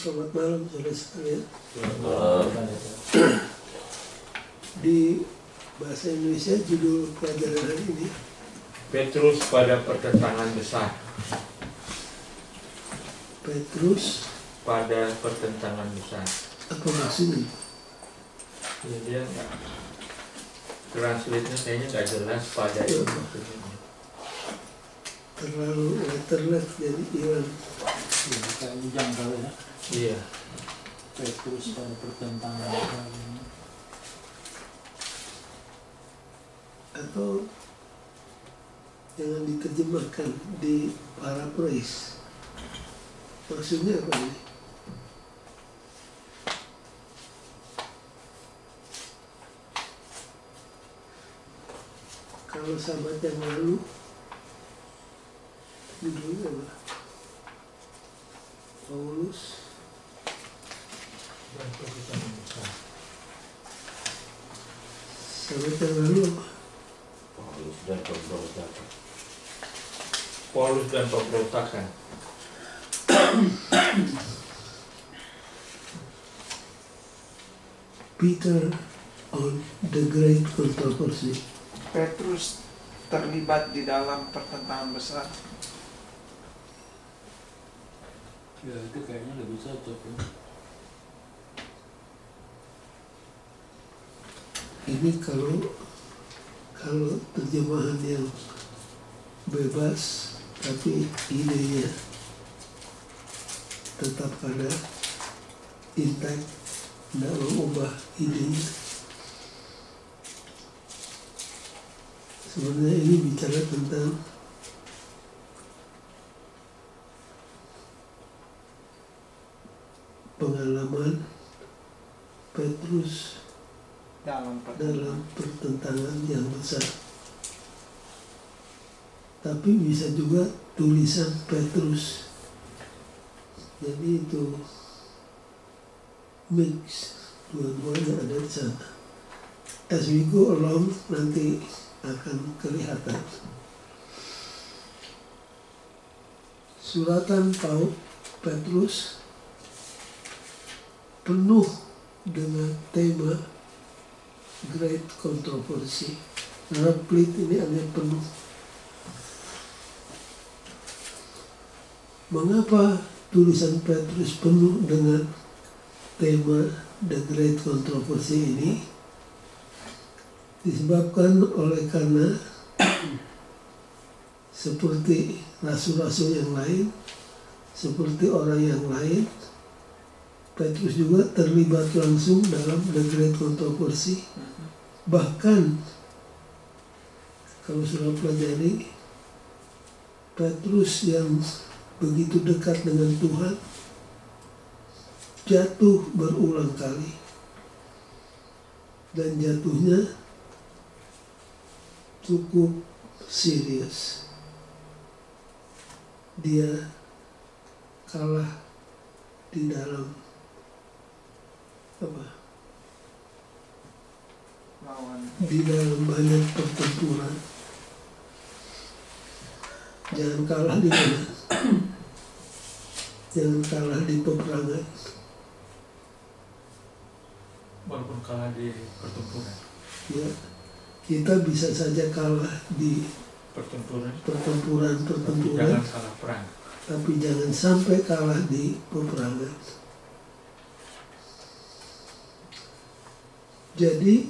Selamat malam saudara sekalian. Malam. Di bahasa Indonesia judul pelajaran hari ini Petrus pada pertentangan besar. Petrus Pada pertentangan besar. apa maksudnya? Ya, dia nggak, translate-nya kayaknya nggak jelas pada itu maksudnya. Terlalu letterless jadi hilang. Ya, panjang kali ya. Iya. Petrus pada pertentangan Atau jangan diterjemahkan di paraphrase. Maksudnya apa ini? Kalau sahabat yang lalu judulnya apa? Paulus Dan pertentangan besar. sahabat yang lalu apa? Paulus dan pemberontakan. Paulus dan pemberontakan. Peter on the Great Controversy. Petrus terlibat di dalam pertentangan besar. ya, itu kayaknya lebih cocok ya. Ini kalau terjemahan yang bebas tapi idenya tetap ada intact, tidak mengubah idenya. Sebenarnya ini bicara tentang pengalaman Petrus Dalam dalam pertentangan yang besar. Tapi bisa juga tulisan Petrus. Jadi itu mix, dua-duanya ada di sana. As we go along nanti akan kelihatan. Suratan Petrus penuh dengan tema Great Controversy. Replit ini hanya penuh. Mengapa tulisan Petrus penuh dengan tema The Great Controversy ini? Disebabkan oleh karena seperti rasul-rasul yang lain, seperti orang yang lain, Petrus juga terlibat langsung dalam The Great Controversy. Bahkan kalau sudah pelajari, Petrus yang begitu dekat dengan Tuhan jatuh berulang kali, dan jatuhnya cukup serius. Dia kalah di dalam lawan di dalam banyak pertempuran. Jangan kalah di mana? Jangan kalah di peperangan. Walaupun kalah di pertempuran. Ya, kita bisa saja kalah di Pertempuran. pertempuran, Jangan kalah perang. tapi jangan sampai kalah di peperangan. Jadi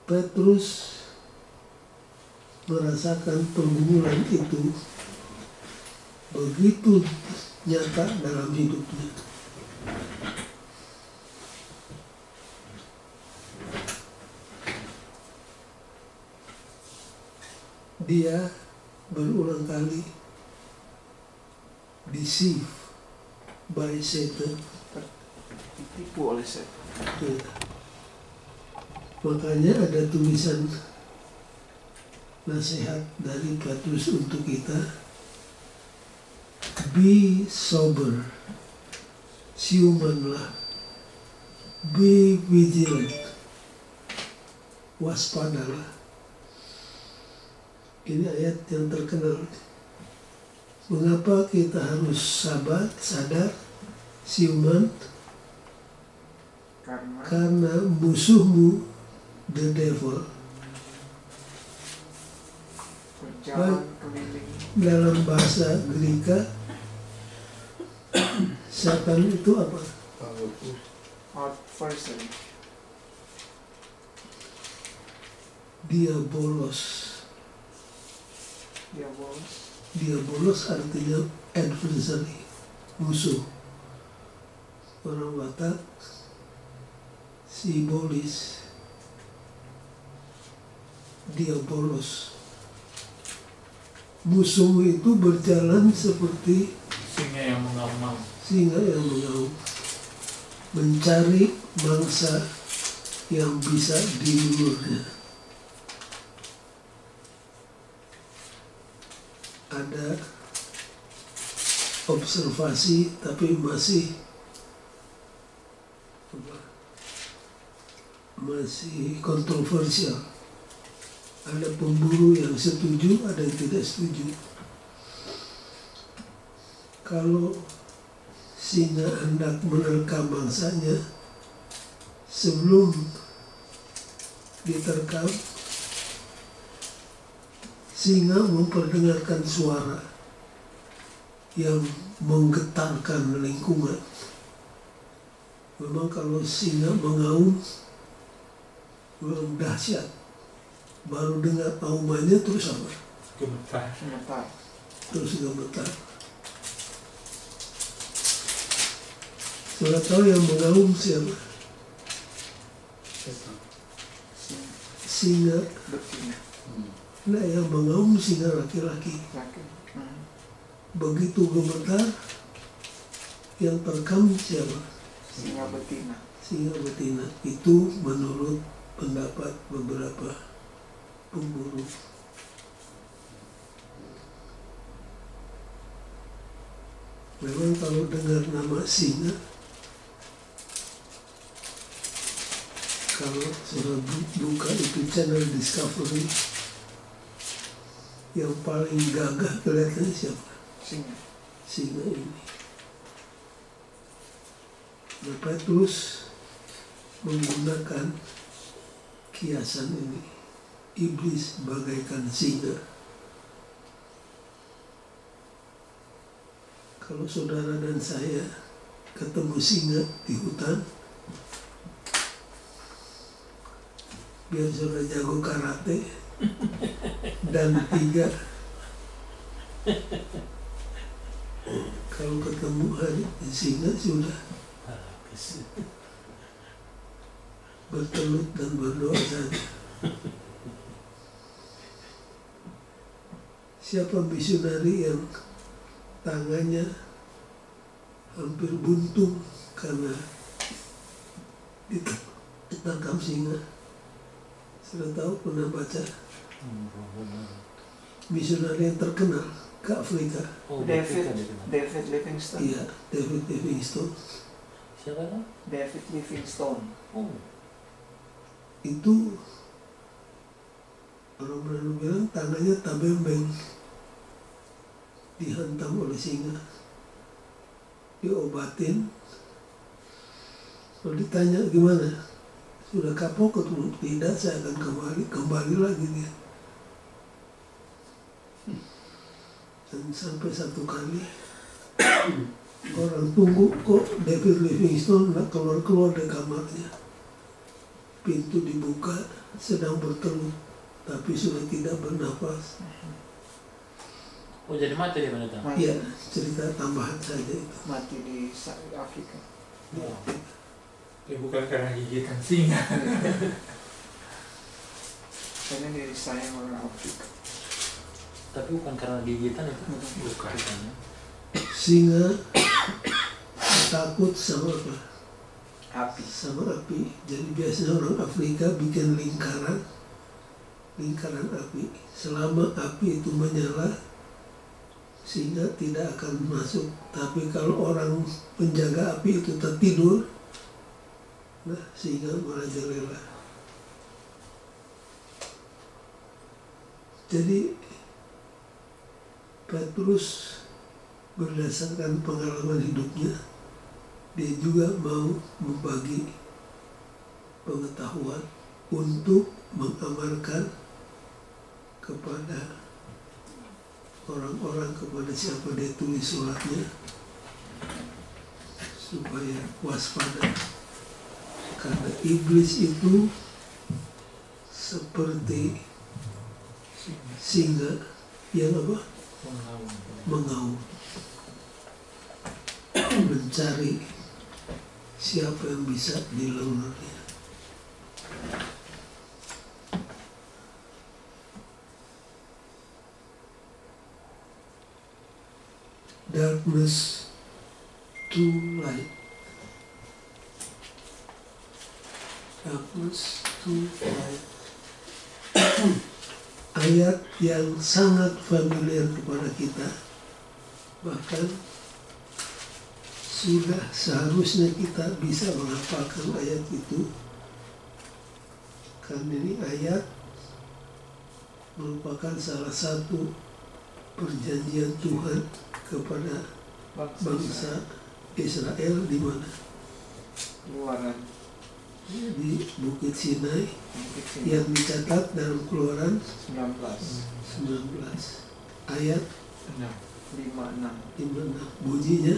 Petrus merasakan pergumulan itu begitu nyata dalam hidupnya. Dia berulang kali deceived by Satan. ditipu oleh setan. Ya. Makanya ada tulisan nasihat dari Petrus untuk kita. Be sober, siumanlah. Be vigilant, waspadalah. Ini ayat yang terkenal. Mengapa kita harus sabar, sadar? siuman Karena karena musuhmu the devil berjalan keliling dalam bahasa Greka setan itu apa? adversary. Diabolos. Diabolos artinya adversary, musuh. Orang Batak sibolis, diabolos. Musuh itu berjalan seperti Singa yang mengaum. singa yang mengaum, mencari mangsa yang bisa dilulurnya. Ada observasi tapi masih kontroversial. Ada pemburu yang setuju, ada yang tidak setuju. Kalau singa hendak menerkam mangsanya, sebelum diterkam, singa memperdengarkan suara yang menggetarkan lingkungan. Memang kalau singa mengaum, memang dahsyat. Baru dengar aumannya terus apa? Gemetar. Terus gemetar. Sudah tahu yang mengaum siapa? Singa betina. Nah, yang mengaum singa laki-laki. Begitu gemetar, yang terekam siapa? Singa betina. Singa betina. Itu menurut pendapat beberapa pemburu. Memang kalau dengar nama singa, kalau sudah buka itu channel Discovery, yang paling gagah kelihatannya siapa? Singa. Singa ini. Nah, Petrus menggunakan kiasan ini. Iblis bagaikan singa. Kalau saudara dan saya ketemu singa di hutan, biar saudara jago karate dan 3, kalau ketemu hari singa sudah bertelut dan berdoa saja. Siapa misionari yang tangannya hampir buntung karena ditangkap singa? Sudah tahu, pernah baca? Misionari yang terkenal ke Afrika. David Livingstone. Iya, David Livingstone. Siapa? David Livingstone. Oh. Itu orang Melayu bilang tangannya tabembeng, dihantam oleh singa, diobatin. Kalau ditanya gimana, sudah kapok atau tidak, saya akan kembali lagi dia. Dan sampai satu kali orang tunggu kok David Livingstone nggak keluar dari kamarnya. Pintu dibuka, sedang bertelut, tapi sudah tidak bernafas. Oh, jadi mati di mana tuh? Iya, cerita tambahan saja itu. Mati di Afrika. Ya bukan karena gigitan singa. Karena dia disayang orang Afrika. Tapi bukan karena gigitan itu. Bukan. ya. Singa takut sama apa? Api. Sama api. Jadi biasanya orang Afrika bikin lingkaran api. Selama api itu menyala, singa tidak akan masuk. Tapi kalau orang penjaga api itu tertidur, nah singa merajalela. Jadi Petrus berdasarkan pengalaman hidupnya dia juga mau membagi pengetahuan untuk mengamalkan kepada orang-orang, kepada siapa dia tulis suratnya, supaya waspada. Karena iblis itu seperti singa yang apa? Mengaum, mencari siapa yang bisa dilalurnya. Darkness to light. Darkness to light. Ayat yang sangat familiar kepada kita, bahkan sudah seharusnya kita bisa menghafalkan ayat itu, karena ini ayat merupakan salah satu perjanjian Tuhan kepada bangsa Israel di mana? Keluaran. Di Bukit Sinai, Bukit Sinai. yang dicatat dalam Keluaran 19. ayat 56. 56. Bunyinya,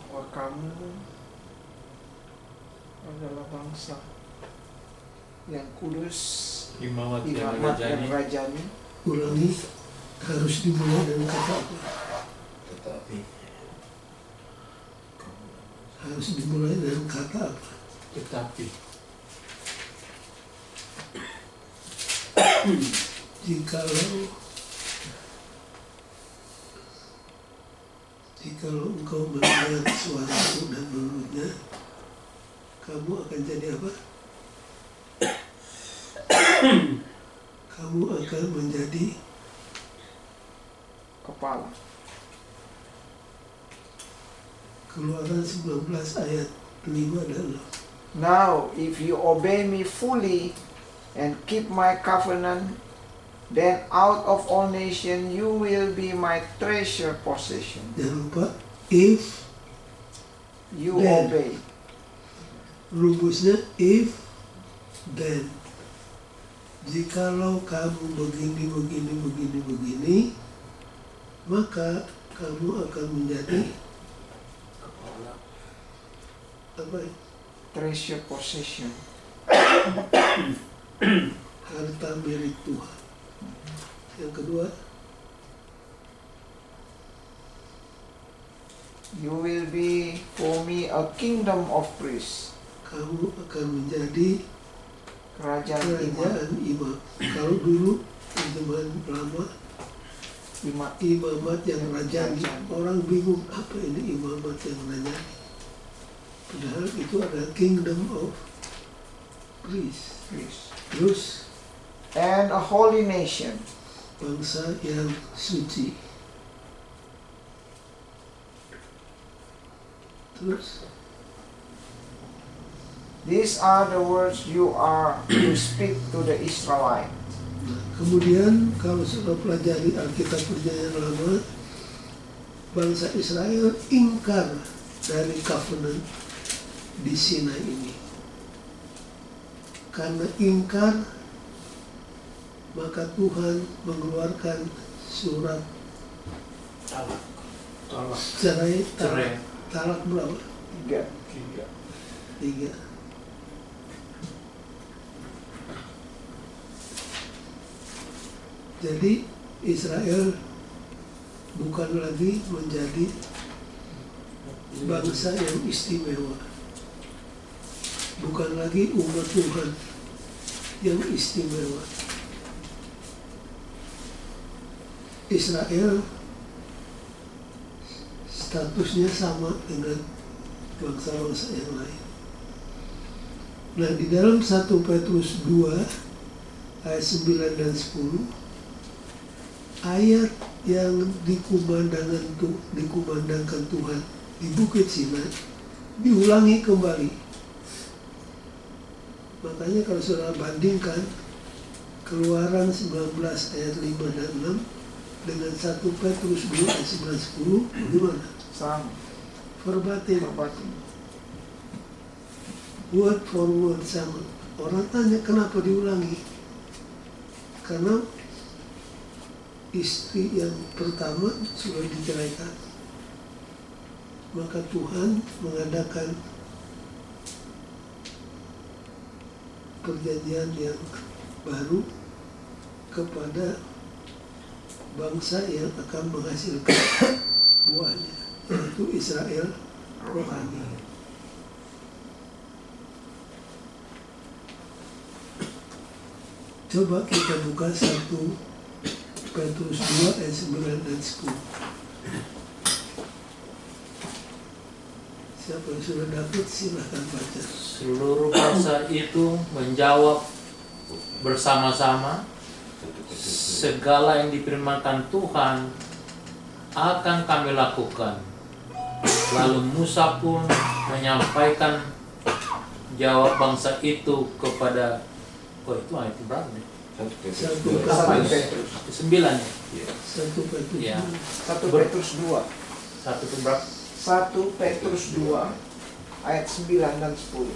Bahwa kamu adalah bangsa yang kudus, Imamat yang imamat yang rajani. rajani. ulangi, harus dimulai dengan kata apa? Tetapi Harus dimulai dengan kata apa? tetapi Jikalau engkau mendengar suaraku dan menurutnya, kamu akan jadi apa? Kamu akan menjadi Kepala. Keluaran 19 ayat 5 dan 6. Now, if you obey me fully and keep my covenant, then out of all nations you will be my treasure possession. Jangan lupa, if, You Then. obey. rumusnya if, then. Jikalau kamu begini, maka kamu akan menjadi apa ya? Treasure possession. Harta milik Tuhan. Yang kedua, You will be for me a kingdom of priests. kamu akan menjadi Kerajaan imam. kerajaan imam. Kalau dulu zaman lama imamat yang rajani, orang bingung apa ini imamat yang rajani. Padahal itu adalah kingdom of priests. Terus And a holy nation. bangsa yang suci. Terus These are the words you are to speak to the Israelites. nah, kemudian kalau sudah pelajari Alkitab Perjanjian Lama, bangsa Israel ingkar dari covenant di Sinai ini. Karena ingkar, maka Tuhan mengeluarkan surat cerai. Talak berapa? 3. 3. Jadi Israel bukan lagi menjadi bangsa yang istimewa, bukan lagi umat Tuhan yang istimewa. Israel statusnya sama dengan bangsa-bangsa yang lain. Nah, di dalam 1 Petrus 2 ayat 9 dan 10, ayat yang dikumandangkan Tuhan di Bukit Sinai diulangi kembali. Makanya kalau saudara bandingkan Keluaran 19 ayat 5 dan 6 dengan 1 Petrus 2 ayat 9 10, bagaimana? Sama. verbatim, verbatim. word for word sama. Orang tanya kenapa diulangi? Karena istri yang pertama sudah diceraikan. Maka Tuhan mengadakan perjanjian yang baru kepada bangsa yang akan menghasilkan buahnya, yaitu Israel rohani. Coba kita buka 1 Petrus 2 ayat 9 dan 10. Siapa yang sudah dapat silahkan baca. Seluruh bangsa itu menjawab bersama-sama, segala yang difirmankan Tuhan akan kami lakukan. Lalu Musa pun menyampaikan jawab bangsa itu kepada, itu ayat berapa nih? 1 Petrus. 9 ya? 1 Petrus. Ya. 1 Petrus 2. 1 itu berapa? 1 Petrus 2 ayat 9 dan 10.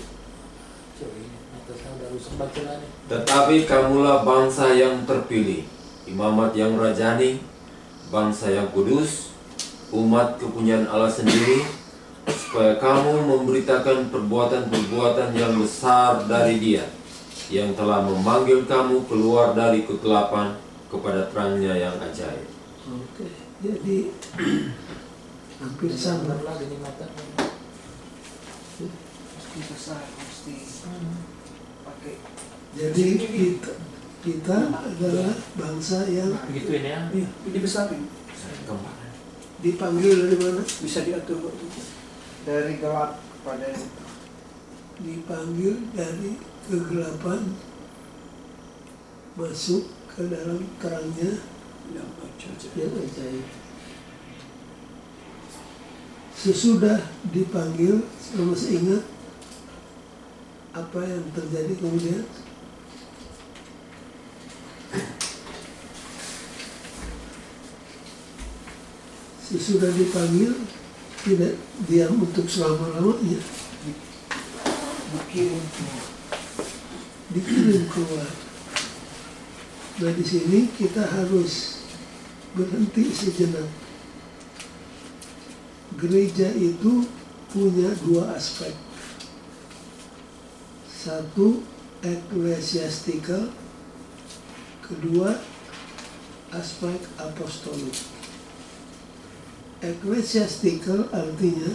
Coba ini, mata saya udah rusak bacaannya. Tetapi kamulah bangsa yang terpilih, imamat yang rajani, bangsa yang kudus, umat kepunyaan Allah sendiri, supaya kamu memberitakan perbuatan-perbuatan yang besar dari Dia, yang telah memanggil kamu keluar dari kegelapan kepada terangnya yang ajaib. Oke, jadi hampir sama. Benar lagi nih mata. Mesti besar, mesti pakai. Jadi kita adalah bangsa yang Begitu ini ya. Iya, dibesarin. Kembali. dipanggil dari mana? Bisa diatur waktu. Dari gelap kepada Dipanggil dari kegelapan masuk ke dalam terangnya Yang baca. yang ajaib. Sesudah dipanggil, masih ingat apa yang terjadi kemudian? Sesudah dipanggil, tidak diam untuk selama-lamanya, dikirim keluar. Nah, di sini kita harus berhenti sejenak. Gereja itu punya dua aspek. Satu, eklesiastikal. Kedua, aspek apostolik. Eklesiastikal artinya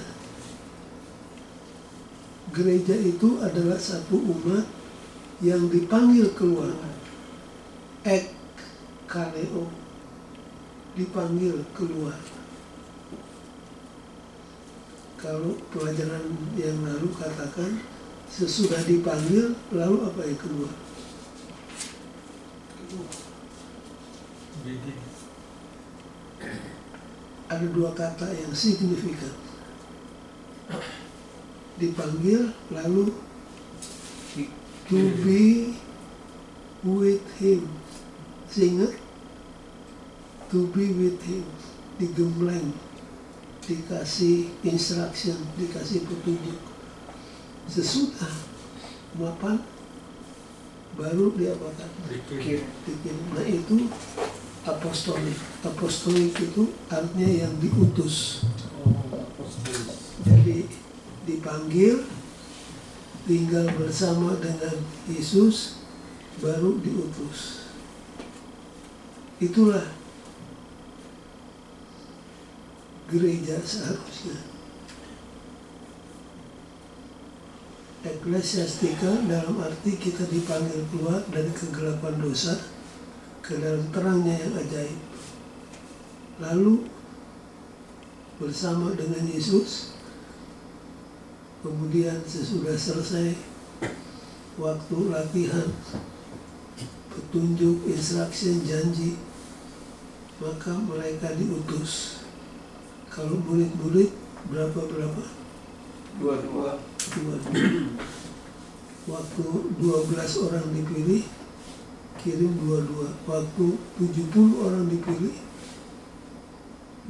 gereja itu adalah satu umat yang dipanggil keluar. Kaleo, dipanggil keluar. Kalau pelajaran yang lalu katakan sesudah dipanggil, lalu apa yang keluar? Ada dua kata yang signifikan. Dipanggil, lalu to be with him. Sehingga to be with him, digembleng, dikasih instruction, dikasih petunjuk. Sesudah mapan baru diapakan? kirim. Dikirim. Nah, itu apostolik. Apostolik itu artinya yang diutus. Jadi dipanggil, tinggal bersama dengan Yesus, baru diutus. Itulah gereja seharusnya. Eklesiastika dalam arti kita dipanggil keluar dari kegelapan dosa ke dalam terangnya yang ajaib. Lalu bersama dengan Yesus, kemudian sesudah selesai waktu latihan, petunjuk, instruction, janji, maka mereka diutus. Kalau murid-murid berapa? Dua-dua. Waktu 12 orang dipilih, kirim 22. Waktu 70 orang dipilih,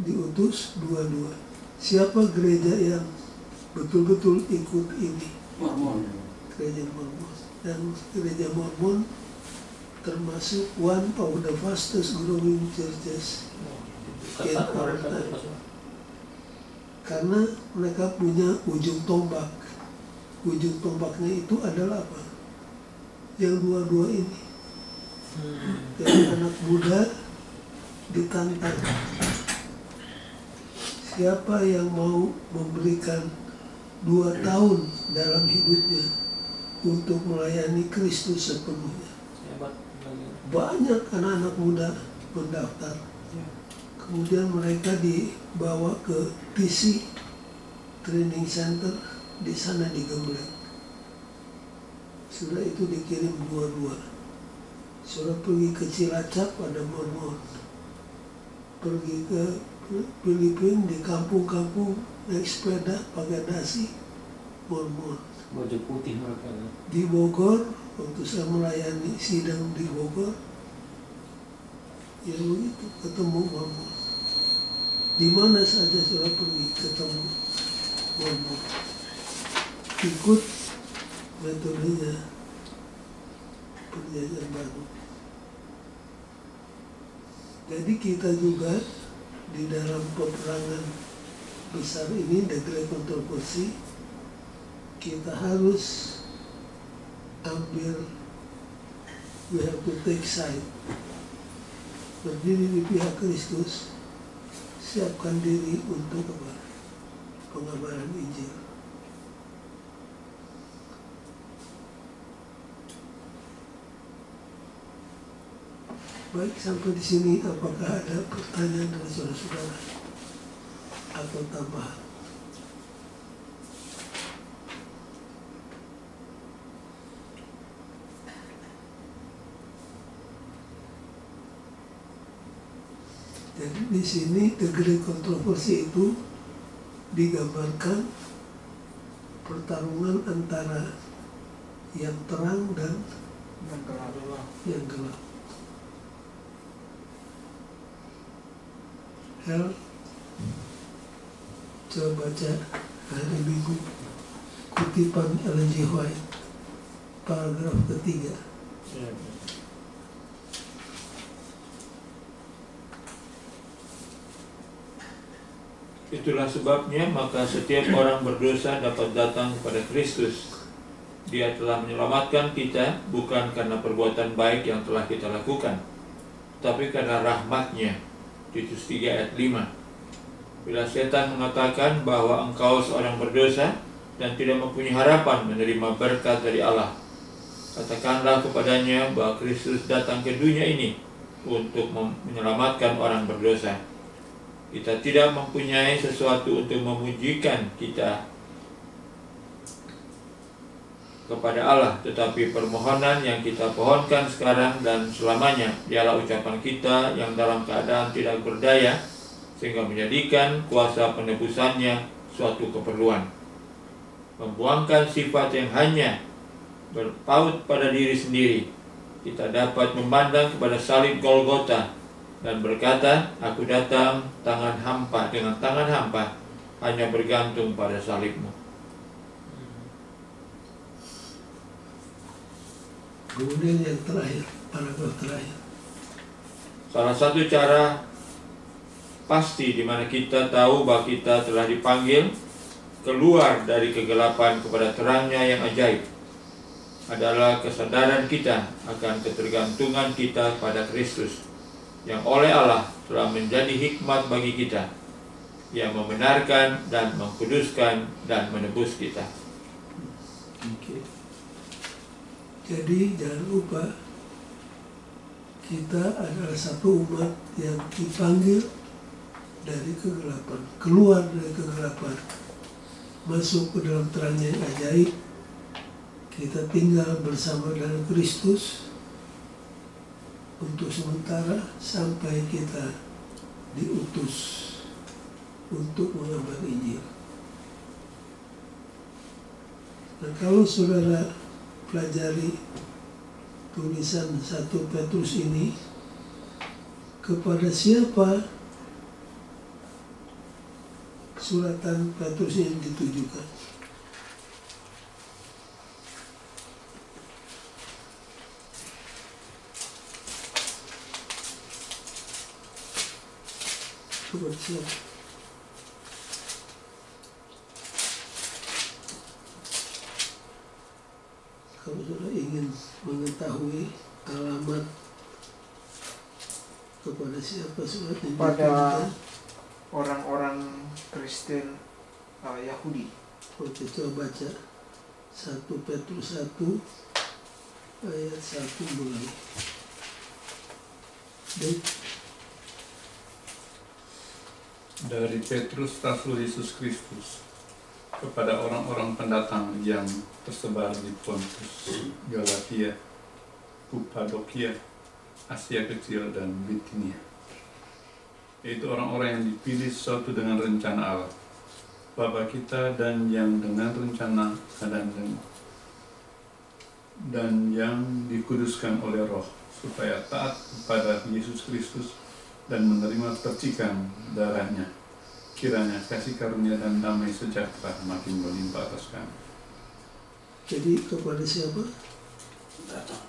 diutus 22. siapa gereja yang betul-betul ikut ini? Mormon. Gereja Mormon. Dan gereja Mormon termasuk one of the fastest growing churches in our time. Karena mereka punya ujung tombak. Ujung tombaknya itu adalah apa? Yang dua-dua ini. Jadi anak muda ditantang. Siapa yang mau memberikan 2 tahun dalam hidupnya untuk melayani Kristus sepenuhnya? Banyak anak-anak muda mendaftar. Kemudian mereka dibawa ke TC Training Center, di sana digembleng. Sudah itu dikirim 2-2. Sudah pergi ke Cilacap ada Mormon. Pergi ke Filipina di kampung-kampung naik sepeda pakai dasi Mormon. Baju putih mereka. Di Bogor, waktu saya melayani sidang di Bogor, ya begitu, ketemu Mormon. Di mana saja sudah pergi ketemu Mormon. Ikut metodenya Perjanjian Baru. Jadi kita juga di dalam peperangan besar ini, The Great Controversy, kita harus ambil, we have to take side, berdiri di pihak Kristus, siapkan diri untuk apa? Pengabaran Injil. Baik, sampai di sini apakah ada pertanyaan dari saudara-saudara atau tambahan? Jadi di sini The Great Controversy itu digambarkan pertarungan antara yang terang dan yang gelap. Hel, coba baca hari Minggu kutipan Ellen G. White, paragraf ketiga. Itulah sebabnya maka setiap orang berdosa dapat datang kepada Kristus. Dia telah menyelamatkan kita bukan karena perbuatan baik yang telah kita lakukan, tapi karena rahmat-Nya. Titus 3 ayat 5. Bila setan mengatakan bahwa engkau seorang berdosa dan tidak mempunyai harapan menerima berkat dari Allah, katakanlah kepadanya bahwa Kristus datang ke dunia ini untuk menyelamatkan orang berdosa. Kita tidak mempunyai sesuatu untuk memujikan kita kepada Allah, tetapi permohonan yang kita pohonkan sekarang dan selamanya ialah ucapan kita yang dalam keadaan tidak berdaya, sehingga menjadikan kuasa penebusannya suatu keperluan. Membuangkan sifat yang hanya berpaut pada diri sendiri, kita dapat memandang kepada salib Golgota dan berkata, aku datang tangan hampa, dengan tangan hampa hanya bergantung pada salib-Mu. Kemudian yang terakhir, paragraf terakhir. Salah satu cara pasti di mana kita tahu bahwa kita telah dipanggil keluar dari kegelapan kepada terangnya yang ajaib adalah kesadaran kita akan ketergantungan kita pada Kristus yang oleh Allah telah menjadi hikmat bagi kita, yang membenarkan dan mengkuduskan dan menebus kita. Okay. Jadi jangan lupa kita adalah satu umat yang dipanggil dari kegelapan, keluar dari kegelapan, masuk ke dalam terangnya yang ajaib. Kita tinggal bersama dengan Kristus untuk sementara sampai kita diutus untuk mengabar Injil. Nah, kalau saudara pelajari tulisan 1 Petrus ini, kepada siapa suratan Petrus yang ditujukan. Kepada siapa? Kalau saudara ingin mengetahui alamat kepada siapa surat yang Pada ditujukan, orang-orang Kristen Yahudi. oke, coba baca 1 Petrus 1 ayat 1 mulai. Dan Dari Petrus, Rasul Yesus Kristus, kepada orang-orang pendatang yang tersebar di Pontus, Galatia, Kappadokia, Asia Kecil, dan Bitinia, yaitu orang-orang yang dipilih sesuatu dengan rencana Allah, Bapa kita, dan yang dengan rencana dan yang dikuduskan oleh Roh, supaya taat kepada Yesus Kristus dan menerima percikan darahnya. Kiranya kasih karunia dan damai sejahtera makin melimpah atas kami. jadi kepada siapa? Datang.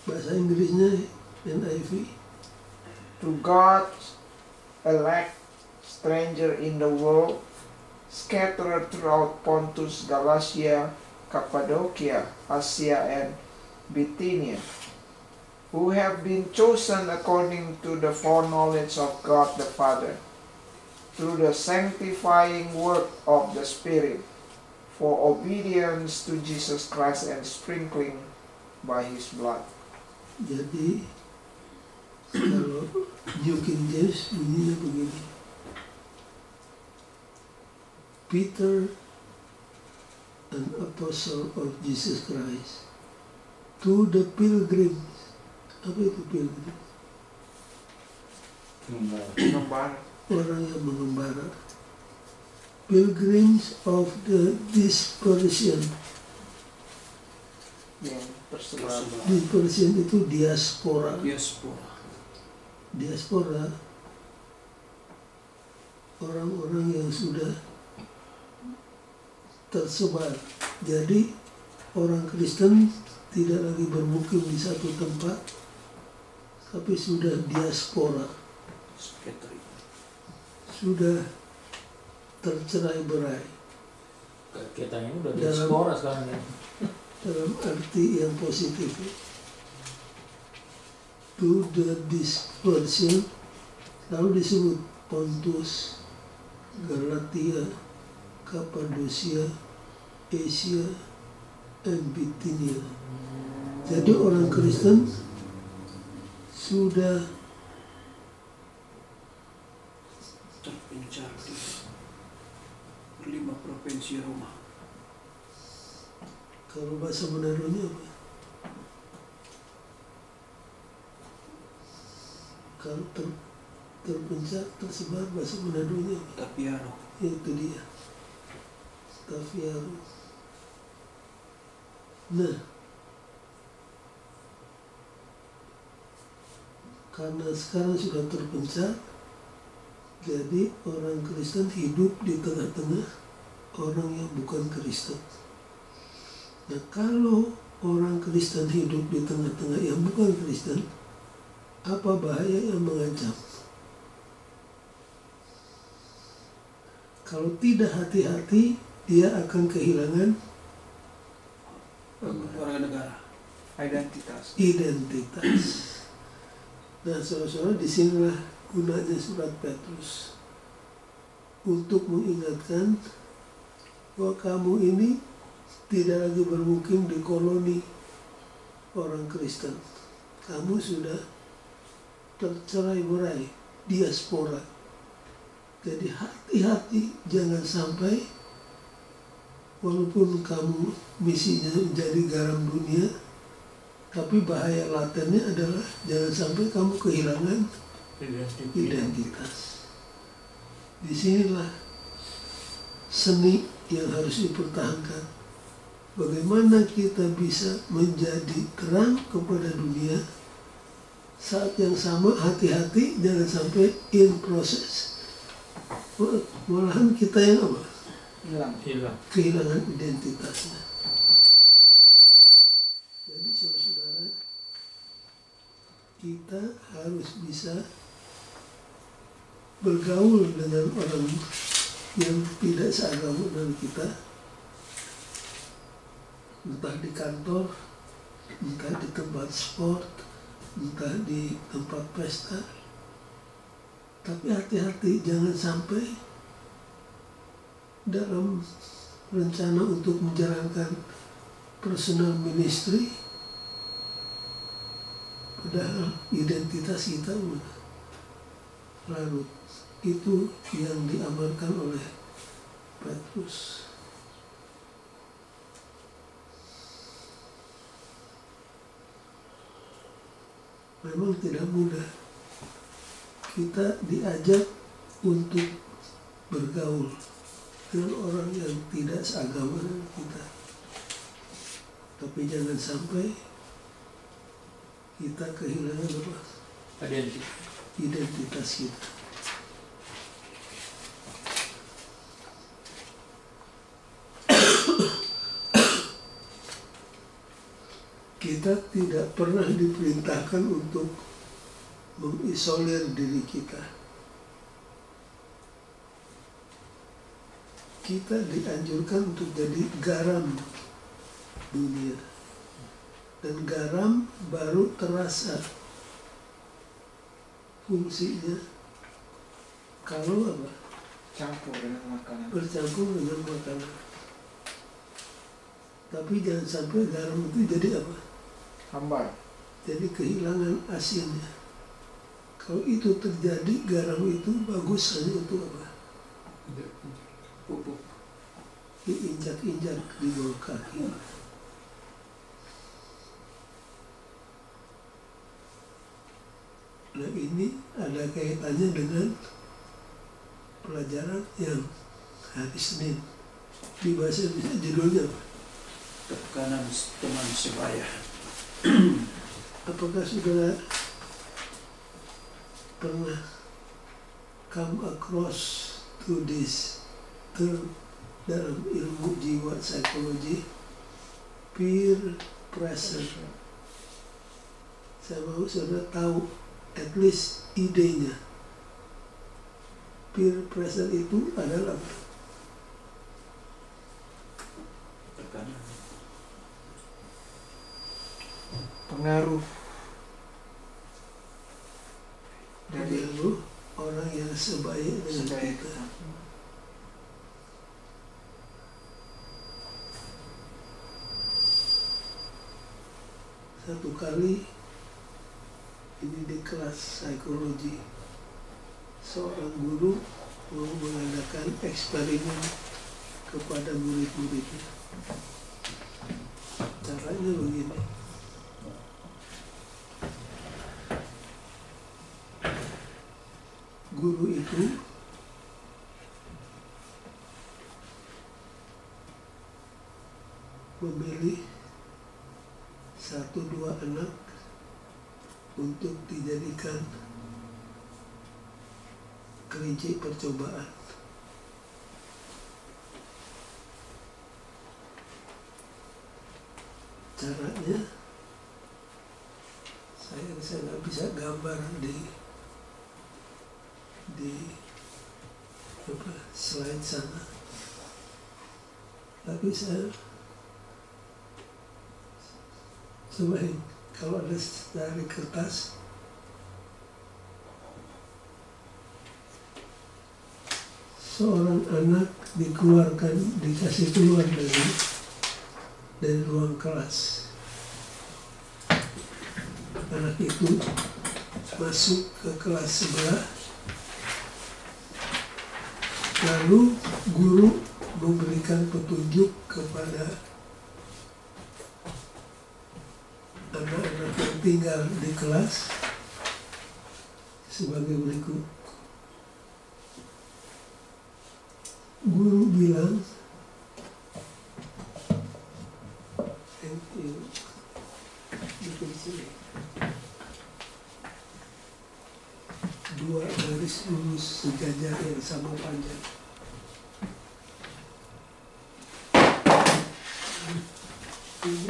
Bahasa Inggrisnya NIV. To God's elect, stranger in the world, scattered throughout Pontus, Galatia, Cappadocia, Asia, and Bithynia, who have been chosen according to the foreknowledge of God the Father, through the sanctifying work of the Spirit, for obedience to Jesus Christ and sprinkling by His blood. Jadi kalau New King James bunyinya begini. Peter, an apostle of Jesus Christ, to the pilgrims. Apa itu pilgrim? Pengembara. Orang yang mengembara. Pilgrims of the dispersion. Yang tersebar. Dispersion itu diaspora. Diaspora. Diaspora orang-orang yang sudah tersebar. Jadi orang Kristen tidak lagi bermukim di satu tempat, tapi sudah diaspora, Scattering. sudah tercerai-berai Kita ini udah Dalam- diaspora sekarang ya. dalam arti yang positif. To the dispersion, lalu disebut Pontus, Galatia, Kappadosia, Asia, and Bithynia. Jadi orang Kristen sudah Terpencar di 5 provinsi Roma. kalau bahasa Manado-nya apa? Kalau terpencak, tersebar, bahasa Manado-nya apa? Tapiano. Itu dia, Tafiaro. Nah, karena sekarang sudah terpencar, jadi orang Kristen hidup di tengah-tengah orang yang bukan Kristen. Nah, kalau orang Kristen hidup di tengah-tengah yang bukan Kristen, apa bahaya yang mengancam? Kalau tidak hati-hati, dia akan kehilangan Warga negara. Identitas. identitas. Nah, saudara-saudara, disinilah gunanya surat Petrus untuk mengingatkan bahwa kamu ini tidak lagi bermukim di koloni orang Kristen. Kamu sudah tercerai-berai, diaspora. Jadi hati-hati, jangan sampai walaupun kamu misinya menjadi garam dunia, tapi bahaya latennya adalah jangan sampai kamu kehilangan identitas. Disinilah seni yang harus dipertahankan. Bagaimana kita bisa menjadi terang kepada dunia, saat yang sama hati-hati jangan sampai in proses malahan kita yang apa? Hilang. Kehilangan identitasnya. Jadi saudara-saudara, kita harus bisa bergaul dengan orang yang tidak seagama dengan kita, entah di kantor, entah di tempat sport, entah di tempat pesta. Tapi hati-hati, jangan sampai dalam rencana untuk menjalankan personal ministry, padahal identitas kita udah larut. Itu yang diamalkan oleh Petrus. Memang tidak mudah. Kita diajak untuk bergaul dengan orang yang tidak seagama dengan kita. Tapi jangan sampai kita kehilangan apa? Identitas kita. Kita tidak pernah diperintahkan untuk mengisolir diri kita. Kita dianjurkan untuk jadi garam dunia. Dan garam baru terasa fungsinya kalau apa? Campur dengan makanan. Bercampur dengan makanan. Tapi jangan sampai garam itu jadi apa? Hambar. Jadi kehilangan asinnya. Kalau itu terjadi, garam itu bagus hanya untuk apa? Pupuk. Diinjak-injak di bawah kaki. Nah, ini ada kaitannya dengan pelajaran yang hari Senin. Di bahasa Indonesia judulnya apa? Tekanan teman sebaya. Apakah saudara pernah come across to this term dalam ilmu jiwa psikologi? Peer pressure. Saya mau saudara tahu at least idenya. Peer pressure itu adalah apa? Tekanan. Pengaruh dari Pengaruh orang yang sebaya dengan sebaya kita. Satu kali ini di kelas psikologi, seorang guru mau mengadakan eksperimen kepada murid-muridnya. Caranya begini. Guru itu memilih 1-2 anak untuk dijadikan kelinci percobaan. Caranya saya nggak bisa gambar di slide sana, tapi saya cobain. Kalau ada dari kertas, seorang anak dikasih keluar dari ruang kelas. Anak itu masuk ke kelas sebelah, lalu guru memberikan petunjuk kepada anak-anak yang tinggal di kelas sebagai berikut. Guru bilang, thank you, bikin sini 2 garis lurus sejajar yang sama panjang. Ini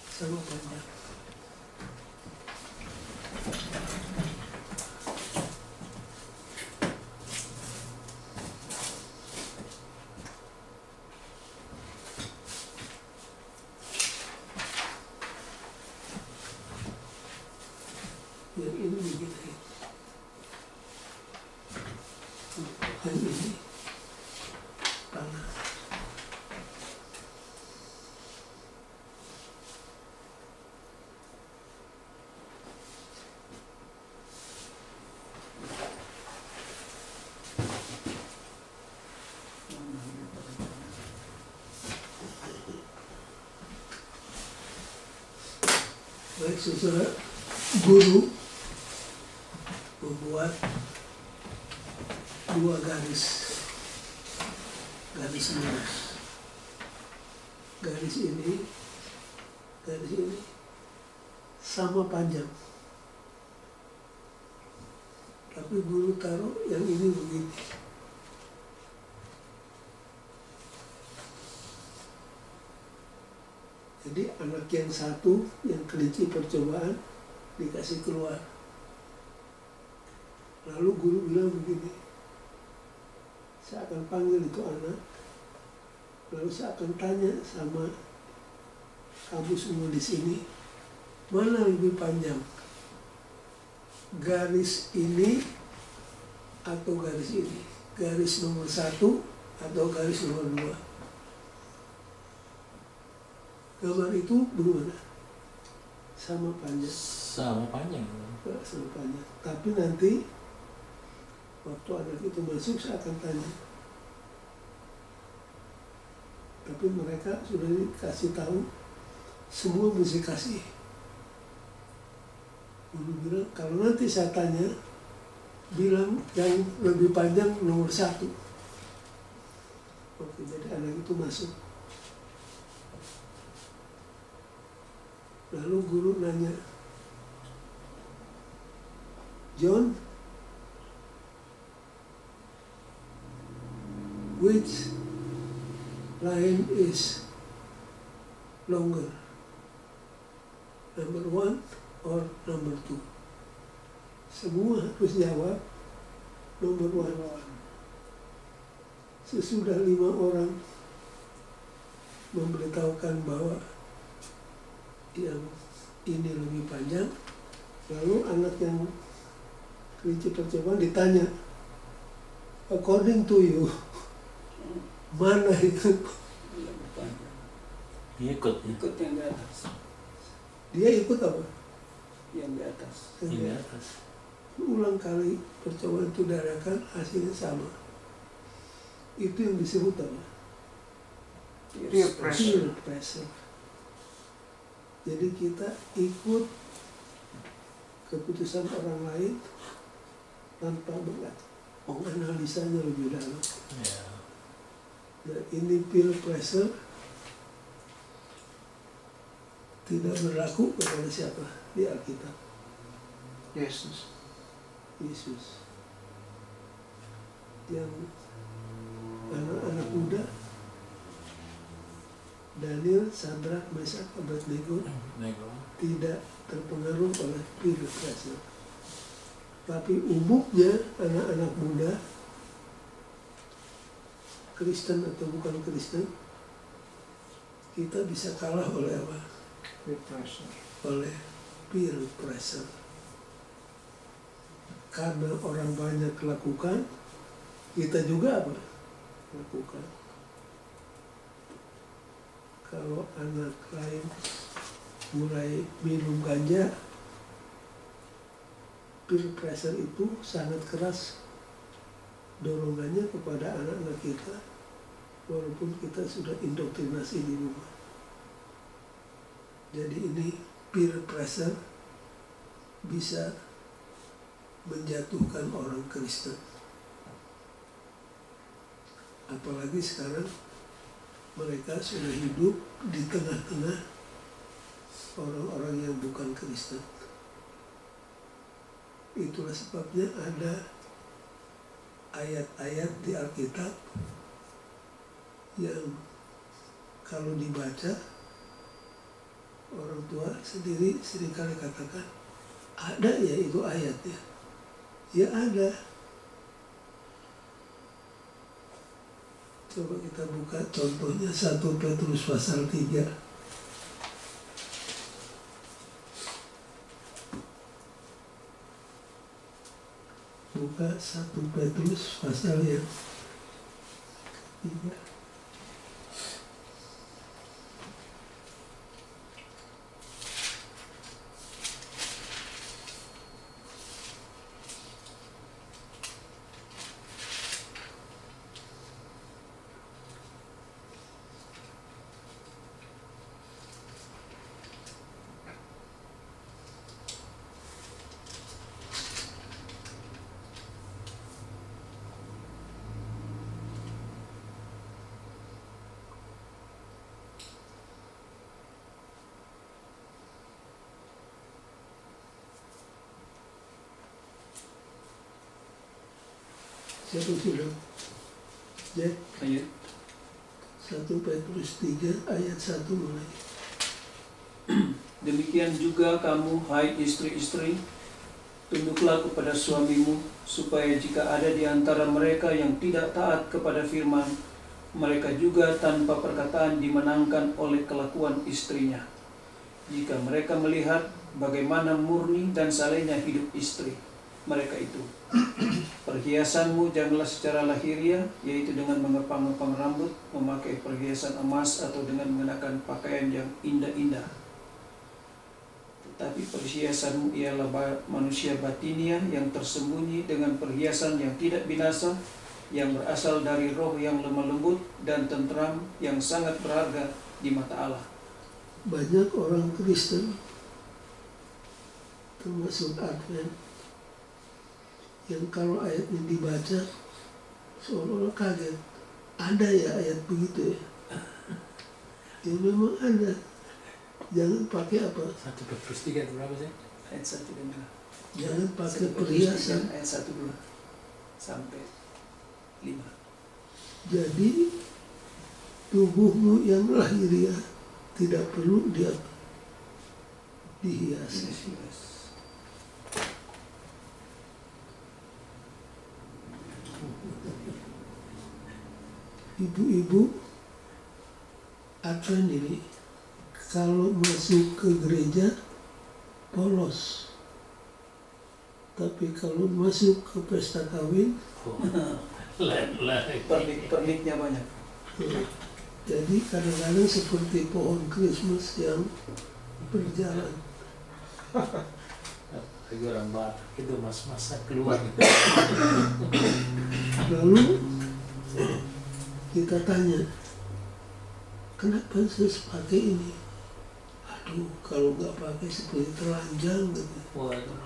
sama panjang. Yang ini begini. Yang ini panas. Baik, saudara, guru membuat dua garis lurus. Garis ini sama panjang, tapi guru taruh yang ini begini. Jadi anak yang satu yang kelinci percobaan dikasih keluar. Lalu guru bilang begini, saya akan panggil itu anak, lalu saya akan tanya sama kamu semua di sini, mana lebih panjang, garis ini atau garis ini, garis nomor 1 atau garis nomor 2. Gambar itu bagaimana? Sama panjang. Sama panjang. Sama panjang. Tapi nanti waktu anak itu masuk saya akan tanya. Tapi mereka sudah dikasih tahu, semua mesti kasih. Guru bilang, kalau nanti saya tanya, bilang yang lebih panjang nomor 1. Oke, jadi anak itu masuk. Lalu guru nanya, John, which line is longer, number 1 or number 2? Semua harus jawab nomor 1. Sesudah 5 orang memberitahukan bahwa yang ini lebih panjang, lalu anak yang kelinci percobaan ditanya, according to you, mana itu? Ikut Yang di atas. Dia ikut apa? Yang di atas. di atas. Ulang kali percobaan itu diadakan, hasilnya sama. Itu yang disebut apa? Peer pressure. Peer pressure. Jadi kita ikut keputusan orang lain tanpa menganalisanya lebih dalam. Ya. Nah, ini peer pressure tidak berlaku kepada siapa di Alkitab? Yesus. Yesus. Yang anak-anak muda, Daniel, Sadrak, Mesak, Abednego tidak terpengaruh oleh peer pressure. Tapi umumnya anak-anak muda, Kristen atau bukan Kristen, kita bisa kalah oleh apa? Peer pressure. Oleh peer pressure. Karena orang banyak lakukan, kita juga apa? Lakukan. Kalau anak lain mulai minum ganja, peer pressure itu sangat keras dorongannya kepada anak-anak kita, walaupun kita sudah indoktrinasi di rumah. Jadi ini peer pressure bisa menjatuhkan orang Kristen. Apalagi sekarang mereka sudah hidup di tengah-tengah orang-orang yang bukan Kristen. Itulah sebabnya ada ayat-ayat di Alkitab yang kalau dibaca orang tua sendiri seringkali katakan, ada ya itu ayatnya. Ya ada. Coba kita buka contohnya 1 Petrus pasal 3. Buka 1 Petrus pasal yang 3. Siapa sudah? Jack, Ayat 1 Petrus 3 ayat 1 mulai. demikian juga kamu, hai istri-istri, tunduklah kepada suamimu, supaya jika ada di antara mereka yang tidak taat kepada firman, mereka juga tanpa perkataan dimenangkan oleh kelakuan istrinya. Jika mereka melihat bagaimana murni dan salehnya hidup istri mereka itu. Perhiasanmu janganlah secara lahiriah, yaitu dengan mengepang-ngepang rambut, memakai perhiasan emas, atau dengan mengenakan pakaian yang indah-indah. Tetapi perhiasanmu ialah manusia batinia yang tersembunyi dengan perhiasan yang tidak binasa, yang berasal dari roh yang lemah lembut dan tentram, yang sangat berharga di mata Allah. Banyak orang Kristen, termasuk Advent, yang kalau ayat ini dibaca seolah-olah kaget. Ada ya ayat begitu ya? Ya memang ada. Jangan pakai apa? 1 Petrus 3 berapa sih? Ayat 1 dan 2. Jangan pakai perhiasan. Ayat 1 dulu sampai 5. Jadi tubuhmu yang lahiriah tidak perlu dihiasi. Ibu-ibu Advent ini kalau masuk ke gereja polos, tapi kalau masuk ke pesta kawin perniknya banyak. Jadi kadang-kadang seperti pohon Christmas yang berjalan. Lagi orang Batak itu mas-masa keluar. Lalu kita tanya, kenapa saya pakai ini? Aduh, kalau nggak pakai seperti telanjang gitu. Waduh.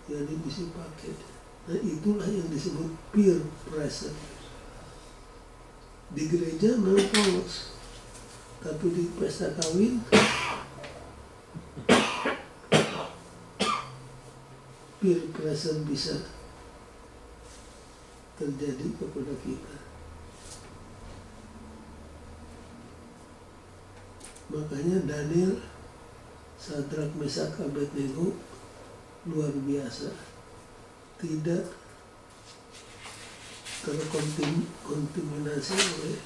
Jadi bisa pakai. Nah itulah yang disebut peer pressure. Di gereja memang polos, tapi di pesta kawin peer pressure bisa terjadi kepada kita. Makanya Daniel, Sadrak, Mesak, Abednego luar biasa, tidak terkontaminasi oleh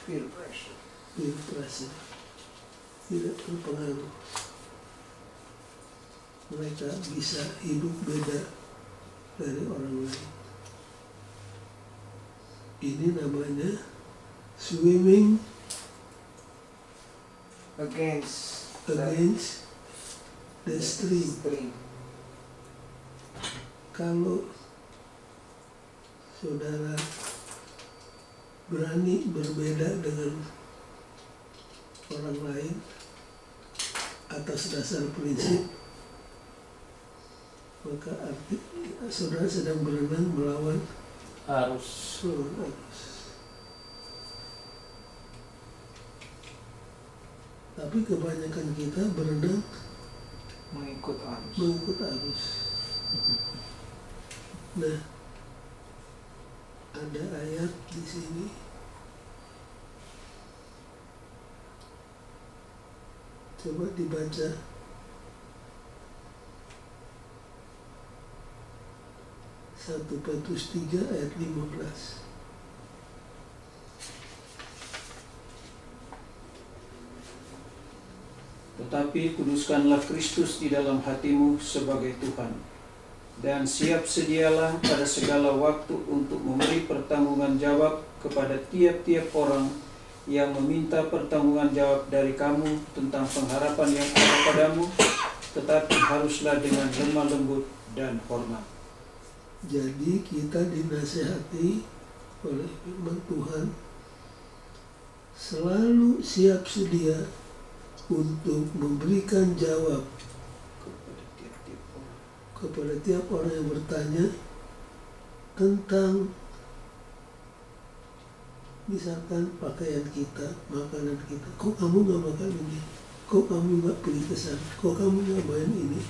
Peer pressure. peer pressure, tidak terpengaruh. Mereka bisa hidup beda dari orang lain. Ini namanya swimming Against the stream. Kalau saudara berani berbeda dengan orang lain atas dasar prinsip, maka arti saudara sedang berenang melawan Harus arus. Tapi kebanyakan kita berenang mengikut arus. mengikut arus. Nah, ada ayat di sini. Coba dibaca. 1 Petrus 3 ayat 15. Tetapi kuduskanlah Kristus di dalam hatimu sebagai Tuhan, dan siap sedialah pada segala waktu untuk memberi pertanggungan jawab kepada tiap-tiap orang yang meminta pertanggungan jawab dari kamu tentang pengharapan yang ada padamu, tetapi haruslah dengan lemah lembut dan hormat. Jadi kita dinasihati oleh firman Tuhan selalu siap sedia untuk memberikan jawab kepada tiap orang yang bertanya tentang misalkan pakaian kita, makanan kita. Kok kamu nggak makan ini? Kok kamu nggak pergi ke sana? Kok kamu nggak main ini?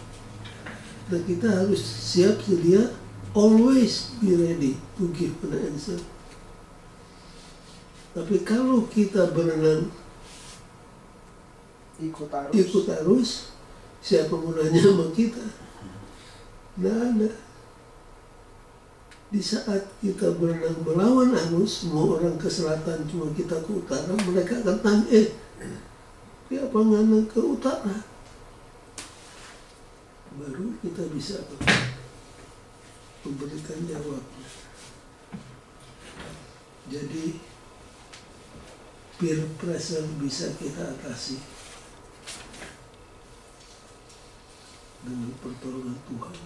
Nah, kita harus siap sedia, always be ready to give an answer. Tapi kalau kita berenang ikut arus, siapa mau nanya sama kita? Nggak ada. Di saat kita berenang melawan arus, semua orang ke selatan, cuma kita ke utara, mereka akan tanya, kenapa nggak ke utara? Baru kita bisa memberikan jawabnya. Jadi peer pressure bisa kita atasi dengan pertolongan Tuhan.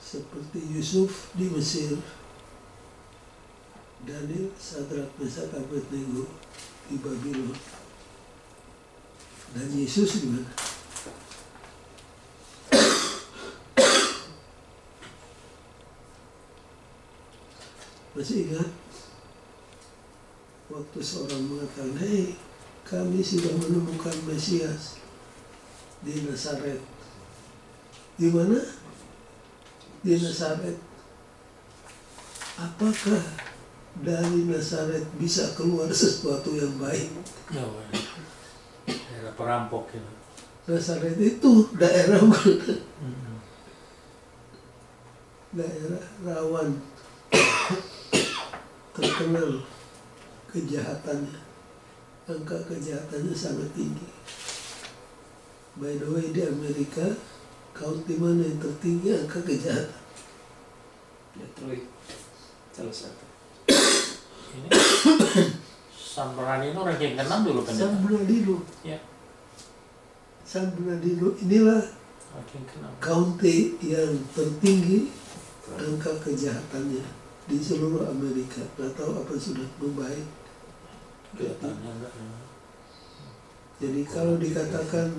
Seperti Yusuf di Mesir, Daniel, Sadrak, Mesak, Abednego di Babylon, dan Yesus di mana? Masih ingat waktu seorang mengatakan, "Hei, kami sudah menemukan Mesias di Nazaret." Di mana? Di Nazaret. Apakah dari Nazaret bisa keluar sesuatu yang baik? Daerah perampok itu. Nazaret itu daerah daerah rawan, terkenal kejahatannya, angka kejahatannya sangat tinggi. By the way, di Amerika, county mana yang tertinggi angka kejahatan? Detroit, salah satu. Ini San Bernardino ranking ke-6 dulu kan? San Bernardino. Ya. San Bernardino inilah Ranking ke-6. county yang tertinggi angka kejahatannya di seluruh Amerika. Nggak tahu apa sudah membaik. Kelihatannya enggak. Jadi kalau dikatakan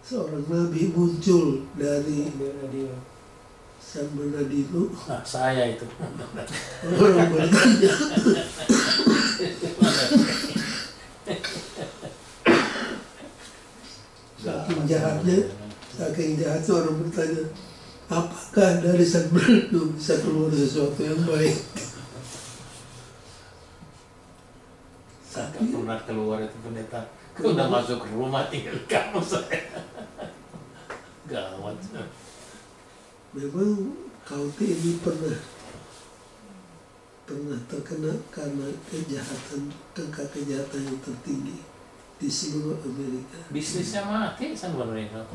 seorang nabi muncul dari San Bernardino, Nah, saya itu. orang bertanya, saking jahatnya orang bertanya, apakah dari San Bernardino bisa keluar sesuatu yang baik? Saya nggak pernah keluar itu pendeta. Udah masuk ke rumah tinggal kamu saya. Gawat. Memang county ini pernah terkena karena angka kejahatan yang tertinggi di seluruh Amerika. Bisnisnya mati San Bernardino.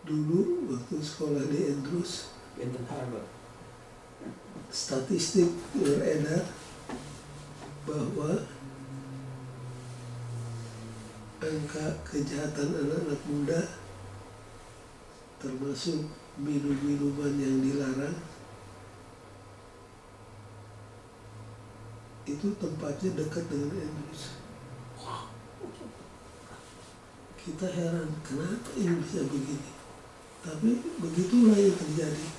Dulu waktu sekolah di Andrews, Benton Harbor. statistik beredar bahwa angka kejahatan anak-anak muda, termasuk minum-minuman yang dilarang, itu tempatnya dekat dengan Andrews. Kita heran, kenapa ini bisa begini? Tapi begitulah yang terjadi.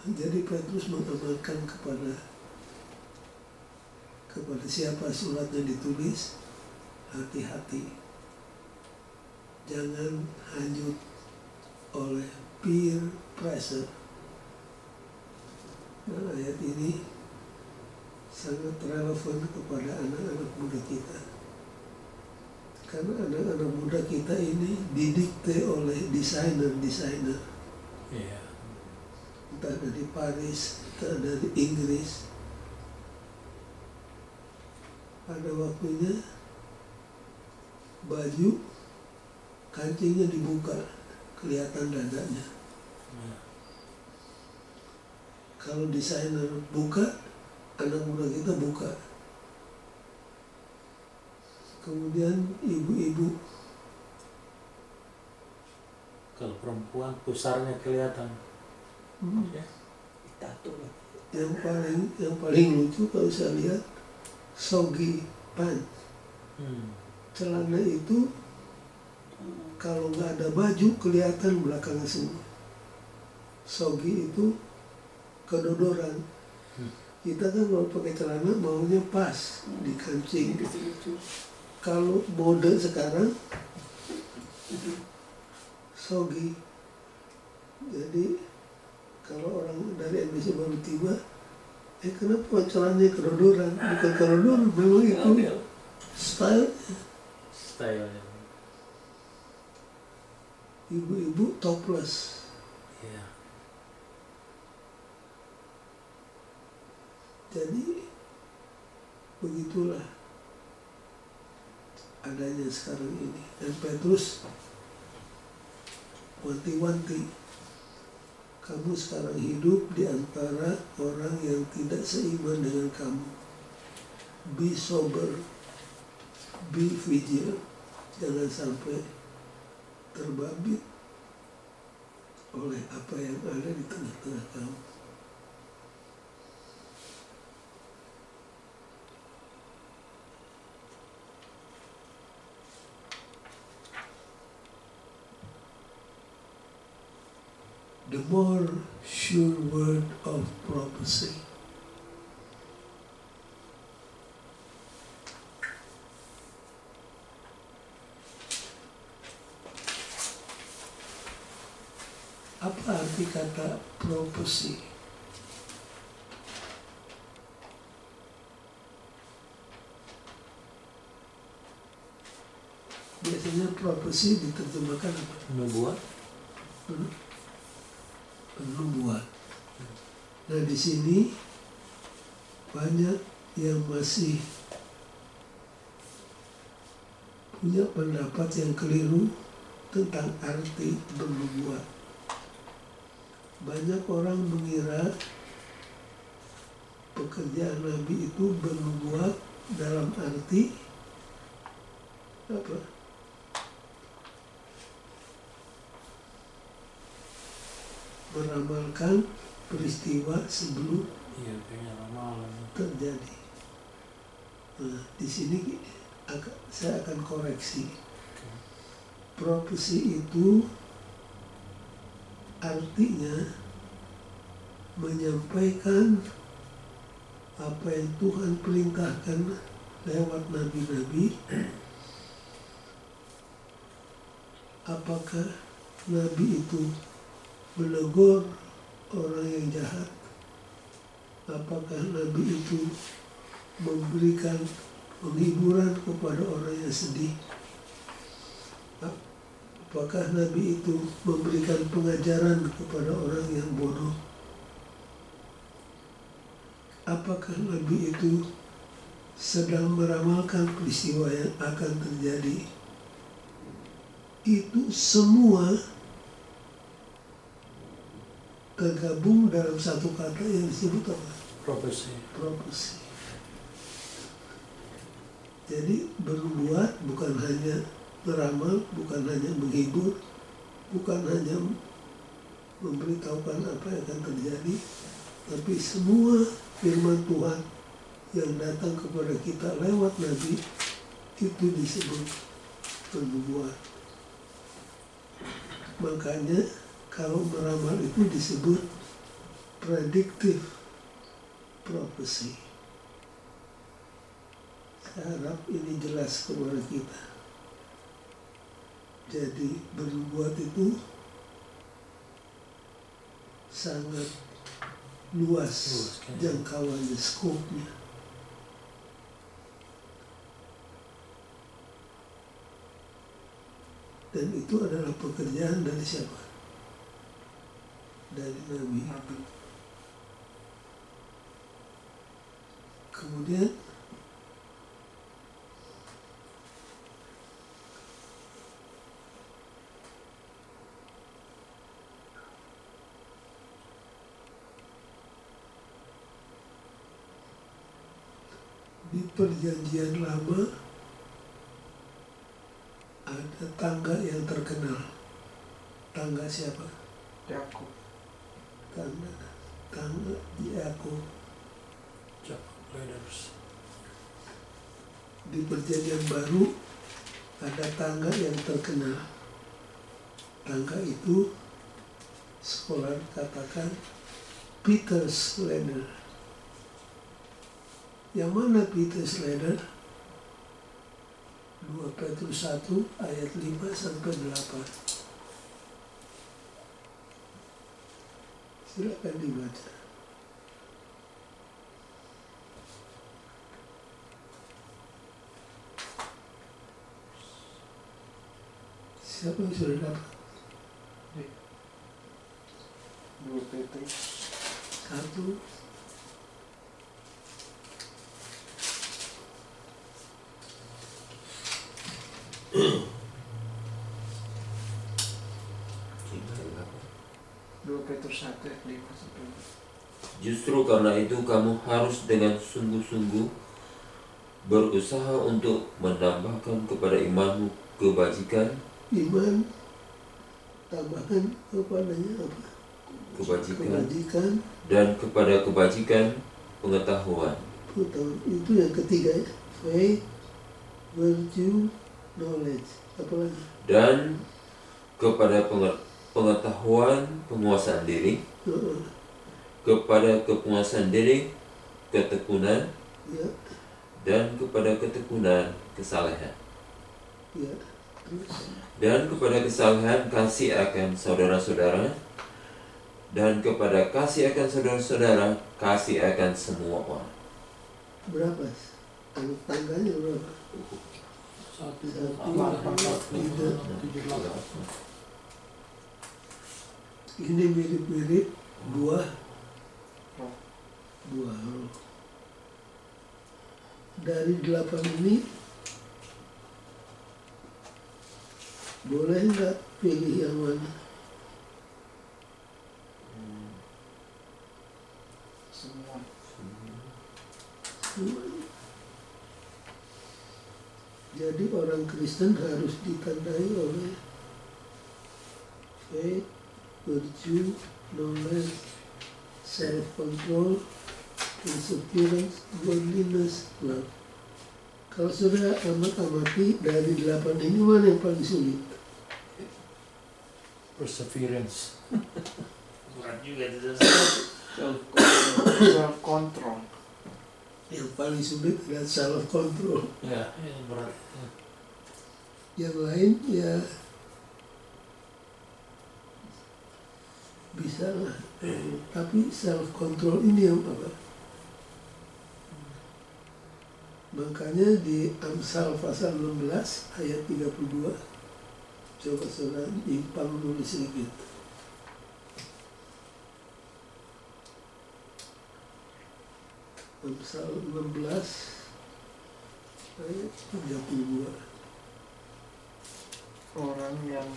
Jadi Petrus mengamalkan kepada siapa suratnya ditulis, hati-hati. Jangan hanyut oleh peer pressure. Nah, ayat ini sangat relevan kepada anak-anak muda kita. Karena anak-anak muda kita ini didikte oleh desainer-desainer. Iya. Entah dari Paris, entah dari Inggris. Pada waktunya baju kancingnya dibuka, kelihatan dadanya. Kalau desainer buka, anak muda kita buka. Kemudian ibu-ibu, Kalau perempuan pusarnya kelihatan. Ya. Tato lah. yang paling lucu kalau saya lihat soggy pants. Celana itu kalau nggak ada baju kelihatan belakangnya semua. Soggy itu kedodoran. Kita kan kalau pakai celana maunya pas di kancing. Kalau mode sekarang soggy. Jadi kalau orang dari Indonesia baru tiba, kenapa celananya kedodoran? Bukan kedodoran, memang itu style. Stylenya. Ibu-ibu topless. Iya. Jadi begitulah adanya sekarang ini. Dan Petrus wanti-wanti, kamu sekarang hidup di antara orang yang tidak seiman dengan kamu. Be sober, be vigilant. Jangan sampai terbabit oleh apa yang ada di tengah-tengah kamu. The more sure word of prophecy. Apa arti kata prophecy? Biasanya prophecy diterjemahkan apa? Nubuat. Penubuat. Nah, di sini banyak yang masih punya pendapat yang keliru tentang arti bernubuat. Banyak orang mengira pekerjaan Nabi itu bernubuat dalam arti apa? Meramalkan peristiwa sebelum Iya, kayaknya ramalan. terjadi. Nah, di sini saya akan koreksi. Profesi itu artinya menyampaikan apa yang Tuhan perintahkan lewat nabi-nabi. Apakah nabi itu menegur orang yang jahat? Apakah nabi itu memberikan penghiburan kepada orang yang sedih? Apakah nabi itu memberikan pengajaran kepada orang yang bodoh? Apakah nabi itu sedang meramalkan peristiwa yang akan terjadi? Itu semua tergabung dalam satu kata yang disebut apa? Profesi. Profesi. Jadi bernubuat bukan hanya meramal, bukan hanya menghibur, bukan hanya memberitahukan apa yang akan terjadi, tapi semua firman Tuhan yang datang kepada kita lewat Nabi itu disebut bernubuat. Makanya kalau meramal itu disebut predictive prophecy. Saya harap ini jelas kepada kita. Jadi bernubuat itu sangat luas jangkauannya, skopnya. Dan itu adalah pekerjaan dari siapa? Dari Nabi. Kemudian di Perjanjian Lama ada tangga yang terkenal. Tangga siapa? Yakub. Tangga Yakub. Di Perjanjian Baru ada tangga yang terkenal. Tangga itu sekolah katakan Peter's Ladder. Yang mana Peter's Ladder? 2 Petrus 1 ayat 5 sampai 8. Silakan dibaca. Siapa yang sudah dapat? 2 Petrus 1 2 Petrus 1 ayat 5 sampai 6. Justru karena itu kamu harus dengan sungguh-sungguh berusaha untuk menambahkan kepada imanmu kebajikan. Iman tambahkan kepadanya apa? Kebajikan. Dan kepada kebajikan pengetahuan. Itu yang ketiga ya. Faith, virtue, knowledge. Apa lagi? Dan kepada pengetahuan penguasaan diri. Kepada kepuasan diri ketekunan. Ya. Dan kepada ketekunan kesalehan. Ya. Terus. Dan kepada kesalehan kasih akan saudara-saudara. Dan kepada kasih akan saudara-saudara kasih akan semua orang. Berapa? Tangganya berapa? 1, 2, 3. Ini mirip-mirip dua roh. Dari 8 ini boleh nggak pilih yang mana? Semua. Jadi orang Kristen harus ditandai oleh faith, virtue, knowledge, self-control, perseverance, godliness, love. Kalau sudah amat-amati dari 8 ini mana yang paling sulit? Perseverance. Berat juga itu. Self-control. Yang paling sulit adalah self-control. Ya, ini berat. Yang lain ya bisa lah. Tapi self-control ini yang apa? Makanya di Amsal pasal 16 ayat 32, coba saudara Impang nulis sedikit. Amsal 16 ayat 32. Orang yang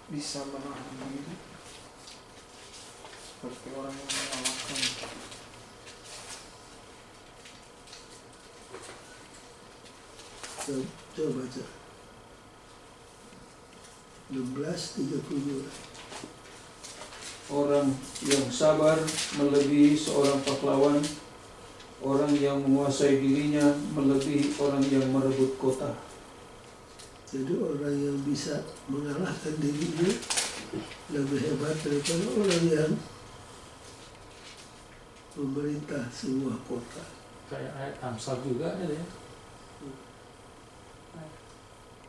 bisa menahan diri seperti orang yang mengalahkan. Coba baca 16:32. Orang yang sabar melebihi seorang pahlawan, orang yang menguasai dirinya melebihi orang yang merebut kota. Jadi orang yang bisa mengalahkan dirinya lebih hebat daripada orang yang memerintah sebuah kota. Kayak ayat Amsal juga ada ya.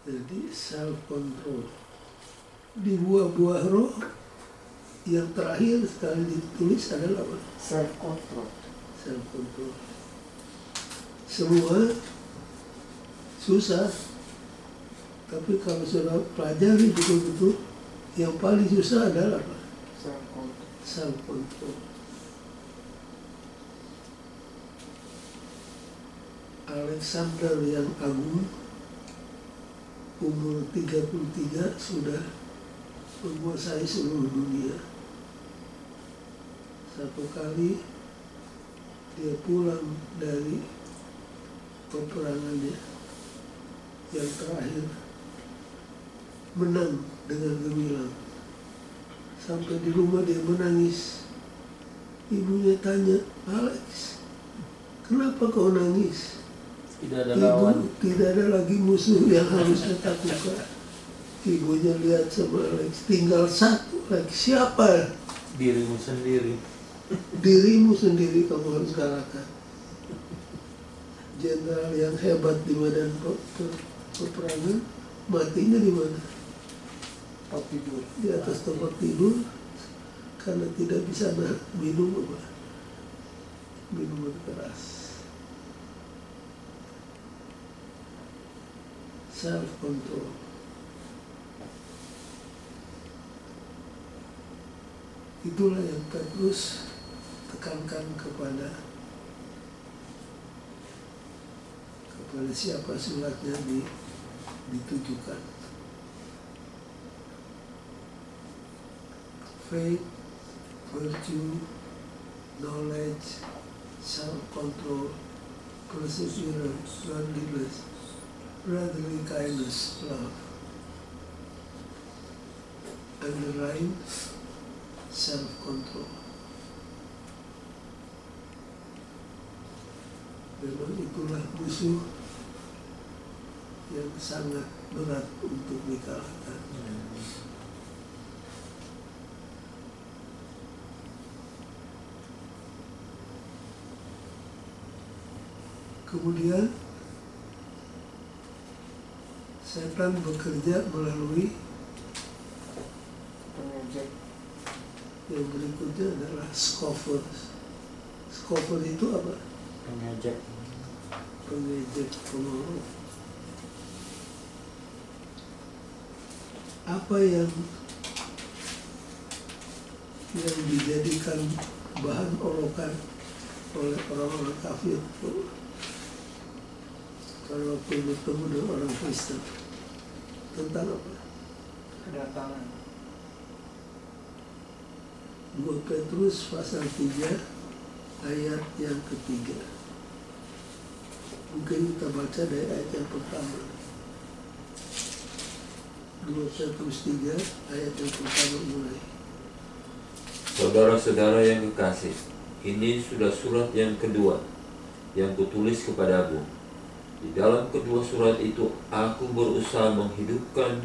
Jadi self control. Di buah-buah roh yang terakhir sekali ditulis adalah apa? Self control. Self control. Semua susah, tapi kalau sudah pelajari betul-betul, yang paling susah adalah apa? Self control. Self control. Alexander yang Agung umur 33 sudah menguasai seluruh dunia. Satu kali dia pulang dari peperangannya yang terakhir menang dengan gemilang. Sampai di rumah dia menangis. Ibunya tanya, "Alex, kenapa kau nangis?" Tidak ada lawan. Tidak ada lagi musuh yang harus kita takutkan. Ibunya lihat sama Alex, tinggal satu lagi. Siapa? Dirimu sendiri. Dirimu sendiri kamu harus kalahkan. Jenderal yang hebat di medan peperangan, matinya di mana? Tempat tidur. Di atas tempat tidur, karena tidak bisa minum apa? Minuman keras. Self control. Itulah yang Petrus tekankan kepada siapa suratnya ditujukan. Faith, virtue, knowledge, self control, perseverance, godliness, brotherly kindness, love. Underline self-control. Memang itulah musuh yang sangat berat untuk dikalahkan. Kemudian setan bekerja melalui Pengejek. yang berikutnya adalah scoffers. Scoffer itu apa? Pengejek. Pengejek, pengorok. Apa yang dijadikan bahan olokan oleh orang-orang kafir kalau waktu bertemu dengan orang Kristen tentang apa? Kedatangan. 2 Petrus pasal 3 ayat yang ketiga. Mungkin kita baca dari ayat yang pertama. 2 Petrus 3 ayat yang pertama mulai. Saudara-saudara yang kekasih, ini sudah surat yang kedua yang kutulis kepadamu. Di dalam kedua surat itu aku berusaha menghidupkan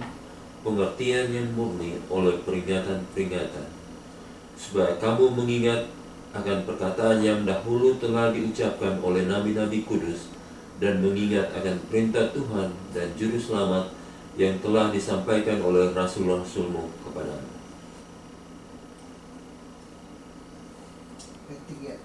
pengertian yang murni oleh peringatan-peringatan, supaya kamu mengingat akan perkataan yang dahulu telah diucapkan oleh nabi-nabi kudus, dan mengingat akan perintah Tuhan dan juru selamat yang telah disampaikan oleh rasul-rasulmu kepadamu. Ketiga.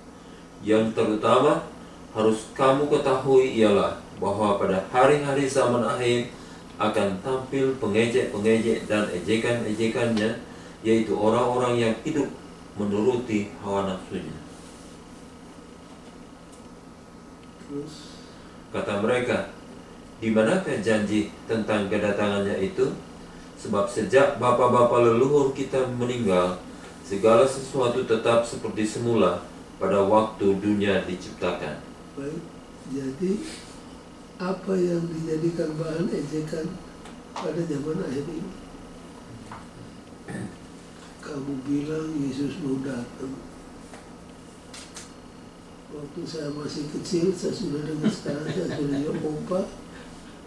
Yang terutama harus kamu ketahui ialah bahwa pada hari-hari zaman akhir akan tampil pengejek-pengejek dan ejekan-ejekannya, yaitu orang-orang yang hidup menuruti hawa nafsunya. Terus Kata mereka, di manakah janji tentang kedatangannya itu? Sebab sejak bapa-bapa leluhur kita meninggal, segala sesuatu tetap seperti semula pada waktu dunia diciptakan. baik, jadi apa yang dijadikan bahan ejekan pada zaman akhir ini? Kamu bilang Yesus mau datang. Waktu saya masih kecil, saya sudah dengar. Sekarang saya sudah punya opa,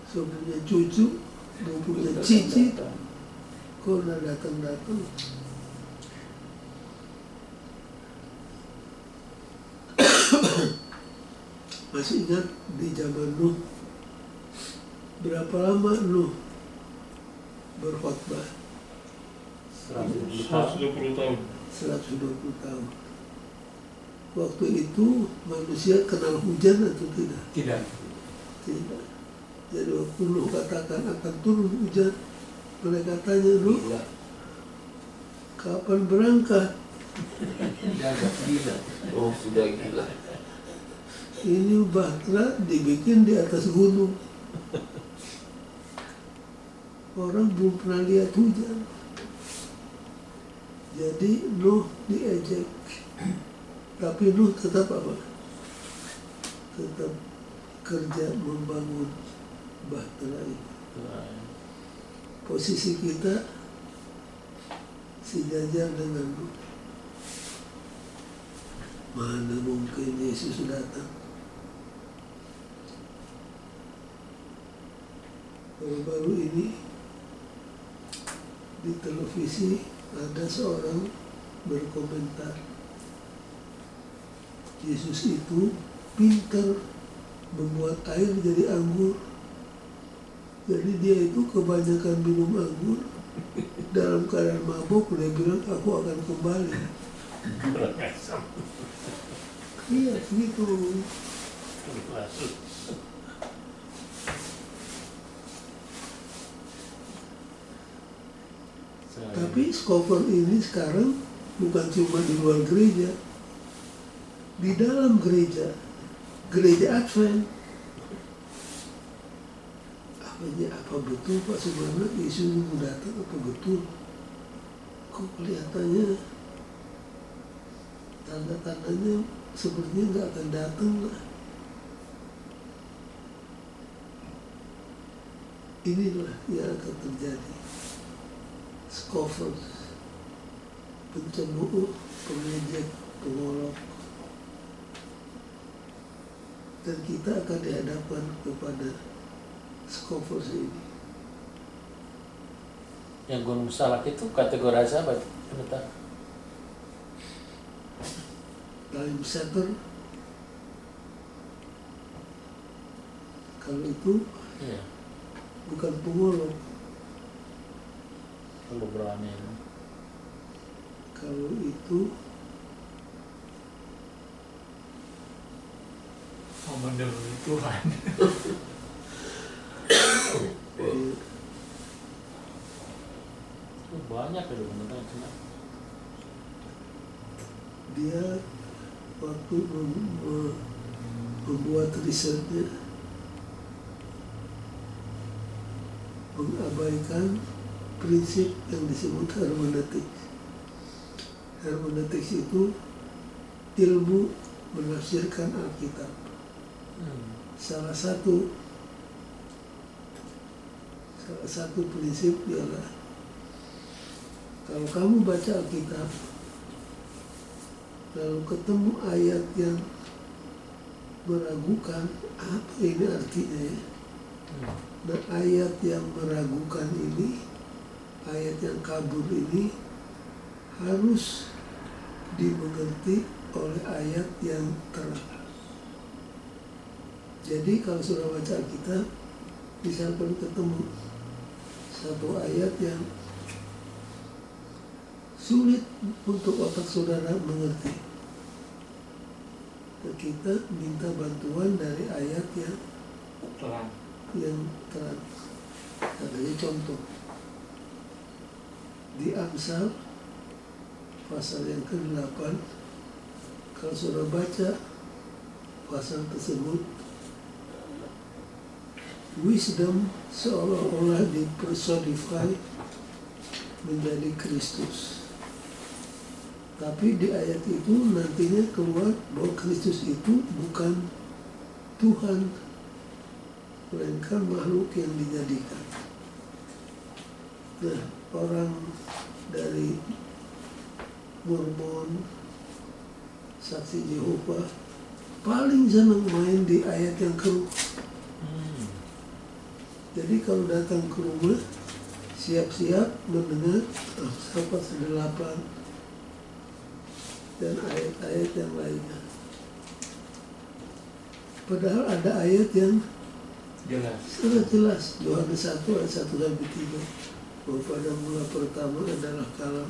saya punya cucu, saya punya cicit. Kok udah datang-datang? Masih ingat di zaman Nuh, berapa lama Nuh berkhotbah? 120 tahun. 120 tahun. 120 tahun. Waktu itu manusia kenal hujan atau tidak? Tidak. Tidak. Jadi waktu Nuh katakan akan turun hujan, mereka tanya, Nuh, Gila. kapan berangkat? Dianggap gila. Oh, sudah gila. Ini bahtera dibikin di atas gunung. Orang belum pernah lihat hujan. Jadi Nuh diejek. Tapi Nuh tetap apa? Tetap kerja membangun bahtera itu. Posisi kita sejajar dengan Nuh. Mana mungkin Yesus datang? Baru-baru ini di televisi ada seorang berkomentar, Yesus itu pintar membuat air jadi anggur. Jadi dia itu kebanyakan minum anggur, dalam keadaan mabuk dia bilang aku akan kembali. Iya gitu. Tapi Scofield ini sekarang bukan cuma di luar gereja, di dalam gereja, gereja Advent. Apa betul Pak Sumarno Yesus mau datang? Apa betul? Kok kelihatannya tanda-tandanya sepertinya nggak akan datang lah. Inilah yang akan terjadi. Scoffers, pencemooh, pengejek, pengolok, dan kita akan dihadapkan kepada scoffers ini. Yang Gunung Salak itu kategori apa? Pendeta? Time setter, kalau itu Iya. bukan pengolok. Kalau berani. Kalau itu memenuhi Tuhan. Banyak ya benar. dia waktu membuat risetnya mengabaikan prinsip yang disebut hermeneutics. Hermeneutics itu ilmu menafsirkan Alkitab. Salah satu prinsip ialah kalau kamu baca Alkitab lalu ketemu ayat yang meragukan, apa ini artinya ya? Nah, ayat yang meragukan ini, ayat yang kabur ini harus dimengerti oleh ayat yang terang. Jadi kalau saudara baca Alkitab, misalkan ketemu satu ayat yang sulit untuk otak saudara mengerti, kita minta bantuan dari ayat yang terang. Adanya contoh di Amsal pasal yang ke-8, kalau saudara baca pasal tersebut, wisdom seolah-olah dipersonify menjadi Kristus. Tapi di ayat itu nantinya keluar bahwa Kristus itu bukan Tuhan, melainkan makhluk yang dijadikan. Nah, orang dari Mormon, Saksi Yehova paling senang main di ayat yang keruh. Jadi kalau datang ke rumah, siap-siap mendengar Amsal pasal 8 dan ayat-ayat yang lainnya. Padahal ada ayat yang Jelas. sangat jelas. Yohanes 1 ayat 1 sampai 3. Bahwa pada mula pertama adalah kalam.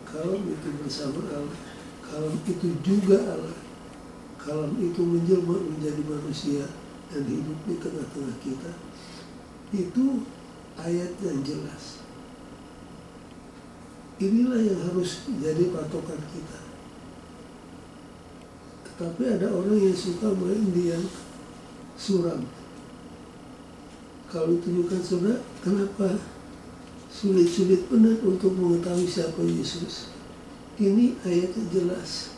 Kalam itu bersama Allah. Kalam itu juga Allah. Kalam itu menjelma menjadi manusia dan hidup di tengah-tengah kita. Itu ayat yang jelas. Inilah yang harus jadi patokan kita. Tetapi ada orang yang suka main di yang suram. Kalau tunjukkan saudara, kenapa sulit-sulit benar untuk mengetahui siapa Yesus? Ini ayatnya jelas.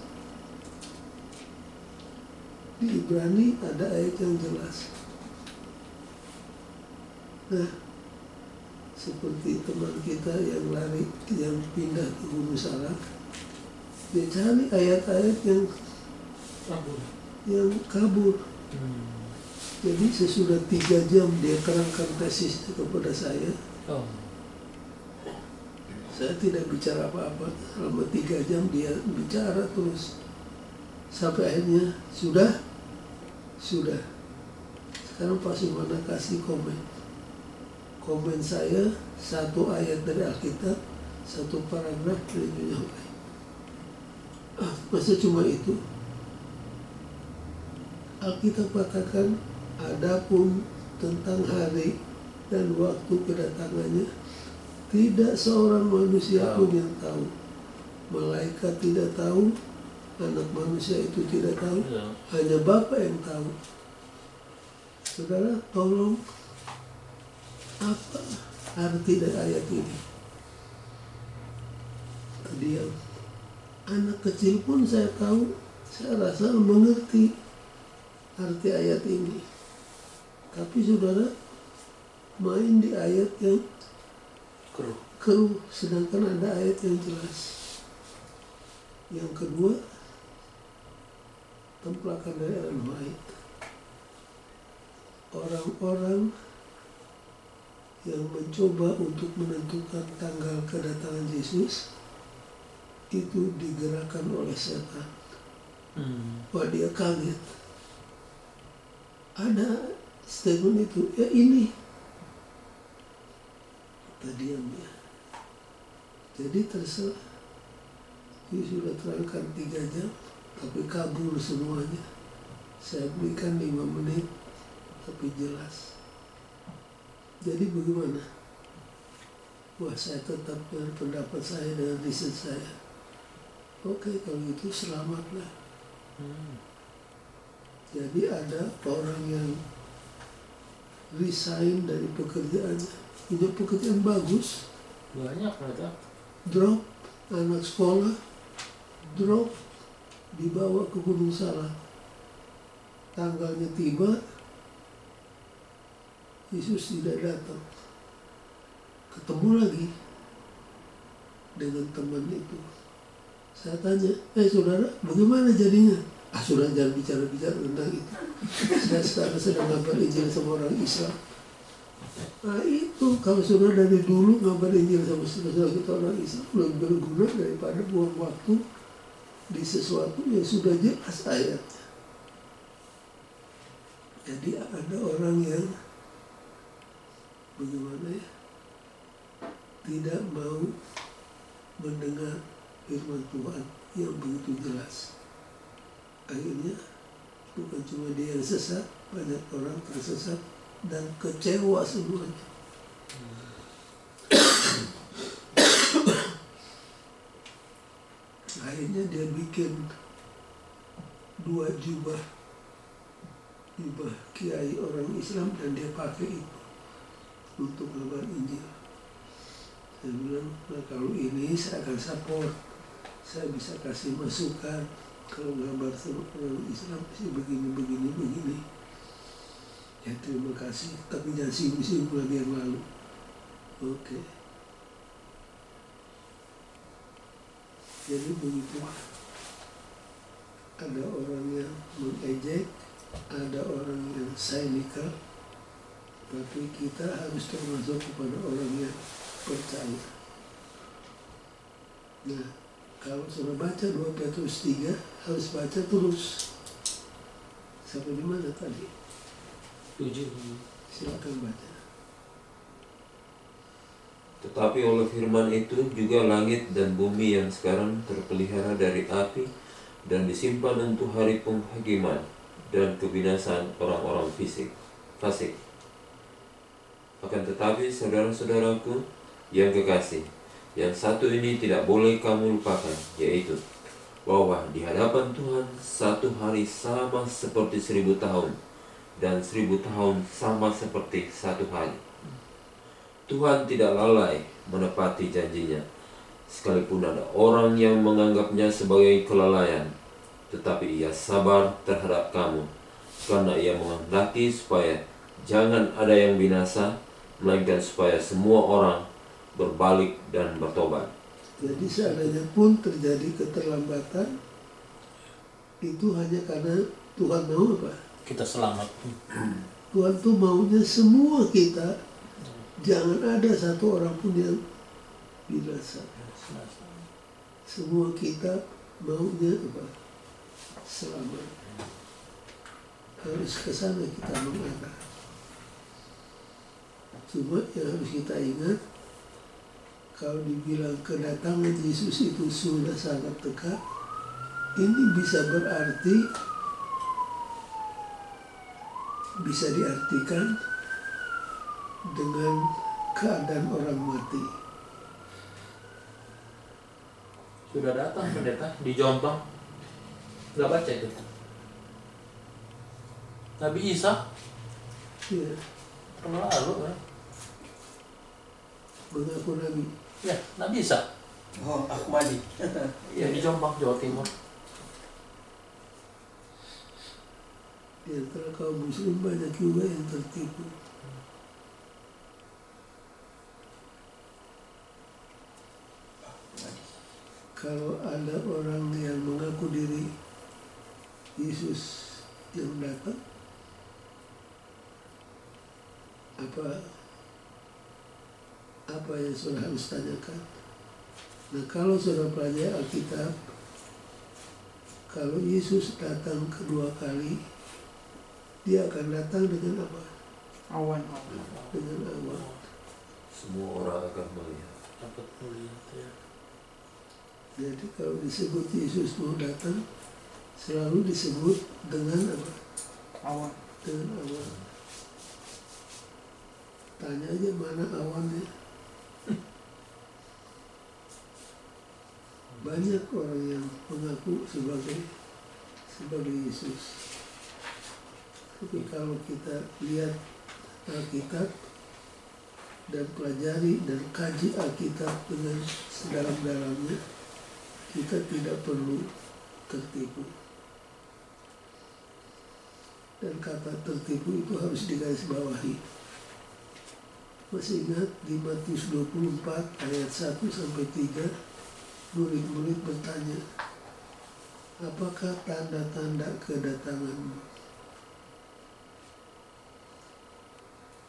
Di Ibrani ada ayat yang jelas. Nah, seperti teman kita yang lari, yang pindah ke Gunung Salak, dia cari ayat-ayat yang kabur. Jadi sesudah 3 jam dia terangkan tesisnya kepada saya. Saya tidak bicara apa-apa. Selama 3 jam dia bicara terus. Sampai akhirnya sudah. Sekarang Pak Sumana kasih komen. Komen saya 1 ayat dari Alkitab, 1 paragraf dari Nyonya Hulai. Masa cuma itu? Alkitab katakan, adapun tentang hari dan waktu kedatangannya, tidak seorang manusia pun yang tahu. Malaikat tidak tahu, anak manusia itu tidak tahu, hanya Bapa yang tahu. Saudara, tolong, apa arti dari ayat ini? Diam. Anak kecil pun saya tahu, saya rasa mengerti arti ayat ini. Tapi saudara main di ayat yang keruh, sedangkan ada ayat yang jelas. Yang kedua, templakan dari Ellen White. Orang-orang yang mencoba untuk menentukan tanggal kedatangan Yesus itu digerakkan oleh setan. Wah, dia kaget. Ada statement itu, ya ini. Kita diam ya. Jadi terserah. Dia sudah terangkan 3 jam, tapi kabur semuanya. Saya berikan 5 menit, tapi jelas. Jadi bagaimana? Wah, saya tetap berpendapat saya dengan riset saya. Oke, kalau itu selamatlah. Jadi ada orang yang resign dari pekerjaannya, punya pekerjaan bagus, Banyak ternyata. drop anak sekolah, drop dibawa ke Gunung Salak. Tanggalnya tiba, Yesus tidak datang. Ketemu lagi dengan teman itu. Saya tanya, saudara, bagaimana jadinya? Sudah jangan bicara-bicara tentang itu. Saya sekarang sedang ngabar Injil sama orang Islam. Nah itu, kalau saudara dari dulu ngabar Injil sama saudara kita orang Islam, lebih berguna daripada buang waktu di sesuatu yang sudah jelas ayatnya. Jadi ada orang yang bagaimana ya, tidak mau mendengar firman Tuhan yang begitu jelas. Akhirnya bukan cuma dia yang sesat, banyak orang tersesat dan kecewa semuanya. Akhirnya dia bikin 2 jubah kiai orang Islam dan dia pakai itu untuk ngabar Injil. Saya bilang, nah kalau ini saya akan support, saya bisa kasih masukan. Kalau ngabar sama orang Islam sih begini. Ya terima kasih, tapi jangan sibuk-sibuk lagi yang lalu. Oke. Jadi begitu. Ada orang yang mengejek, ada orang yang cynical, tapi kita harus termasuk kepada orang yang percaya. Nah, kalau sudah baca 2 Petrus 3, harus baca terus. Sampai di mana tadi? 7. Silakan baca. Tetapi oleh firman itu juga langit dan bumi yang sekarang terpelihara dari api dan disimpan untuk hari penghakiman dan kebinasaan orang-orang fasik. Akan tetapi saudara-saudaraku yang kekasih, yang satu ini tidak boleh kamu lupakan, yaitu bahwa di hadapan Tuhan satu hari sama seperti 1000 tahun, dan 1000 tahun sama seperti satu hari. Tuhan tidak lalai menepati janjinya, sekalipun ada orang yang menganggapnya sebagai kelalaian, tetapi ia sabar terhadap kamu, karena ia menghendaki supaya jangan ada yang binasa, melainkan supaya semua orang berbalik dan bertobat. Jadi seandainya pun terjadi keterlambatan, itu hanya karena Tuhan mau apa? Kita selamat. Tuhan tuh maunya semua kita, jangan ada satu orang pun yang binasa. Semua kita maunya apa? Selamat. Harus ke sana kita mengarah. Cuma yang harus kita ingat, kalau dibilang kedatangan Yesus itu sudah sangat dekat, ini bisa berarti, bisa diartikan dengan keadaan orang mati. Sudah datang pendeta di Jombang. Nggak baca itu. Nabi Isa Ya, tahun lalu kan? mengaku nabi. Ya, Nabi Isa. Oh, Ahmadi. Ya, di Jombang, Jawa Timur. Di antara kaum muslim banyak juga yang tertipu. Kalau ada orang yang mengaku diri Yesus yang datang, apa yang saudara harus tanyakan? Nah, kalau saudara pelajari Alkitab, kalau Yesus datang kedua kali, dia akan datang dengan apa? Awan. Dengan awan. Semua orang akan melihat. Dapat melihat ya. Jadi kalau disebut Yesus mau datang, selalu disebut dengan apa? Awan. Dengan awan. Tanya aja mana awannya. Banyak orang yang mengaku sebagai Yesus. Tapi kalau kita lihat Alkitab dan pelajari dan kaji Alkitab dengan sedalam-dalamnya, kita tidak perlu tertipu. Dan kata tertipu itu harus digarisbawahi. Masih ingat di Matius 24 ayat 1-3, murid-murid bertanya, apakah tanda-tanda kedatanganmu?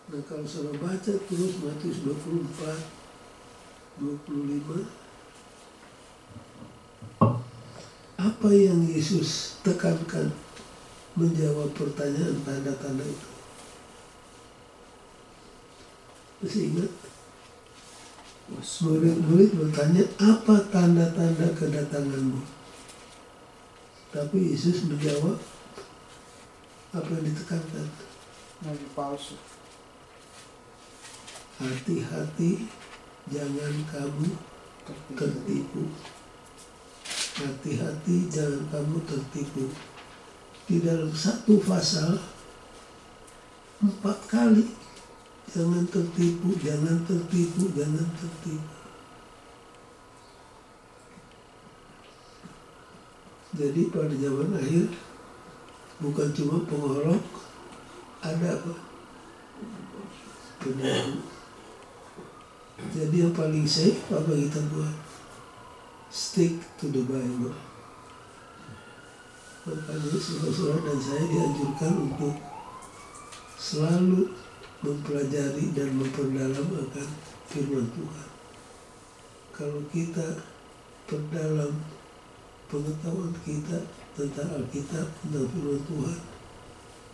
Nah, kalau saudara baca terus Matius 24, 25, apa yang Yesus tekankan menjawab pertanyaan tanda-tanda itu? Masih ingat? Murid-murid bertanya, apa tanda-tanda kedatanganmu? Tapi Yesus menjawab, apa yang ditekankan? Nabi palsu. Hati-hati, jangan kamu tertipu. Hati-hati, jangan kamu tertipu. Di dalam satu pasal 4 kali, jangan tertipu, jangan tertipu, jangan tertipu. Jadi pada zaman akhir bukan cuma pengolok, ada apa? Penipu. Jadi yang paling safe apa kita buat? Stick to the Bible. Makanya saudara-saudara dan saya dianjurkan untuk selalu mempelajari dan memperdalam akan firman Tuhan. Kalau kita perdalam pengetahuan kita tentang Alkitab, tentang firman Tuhan,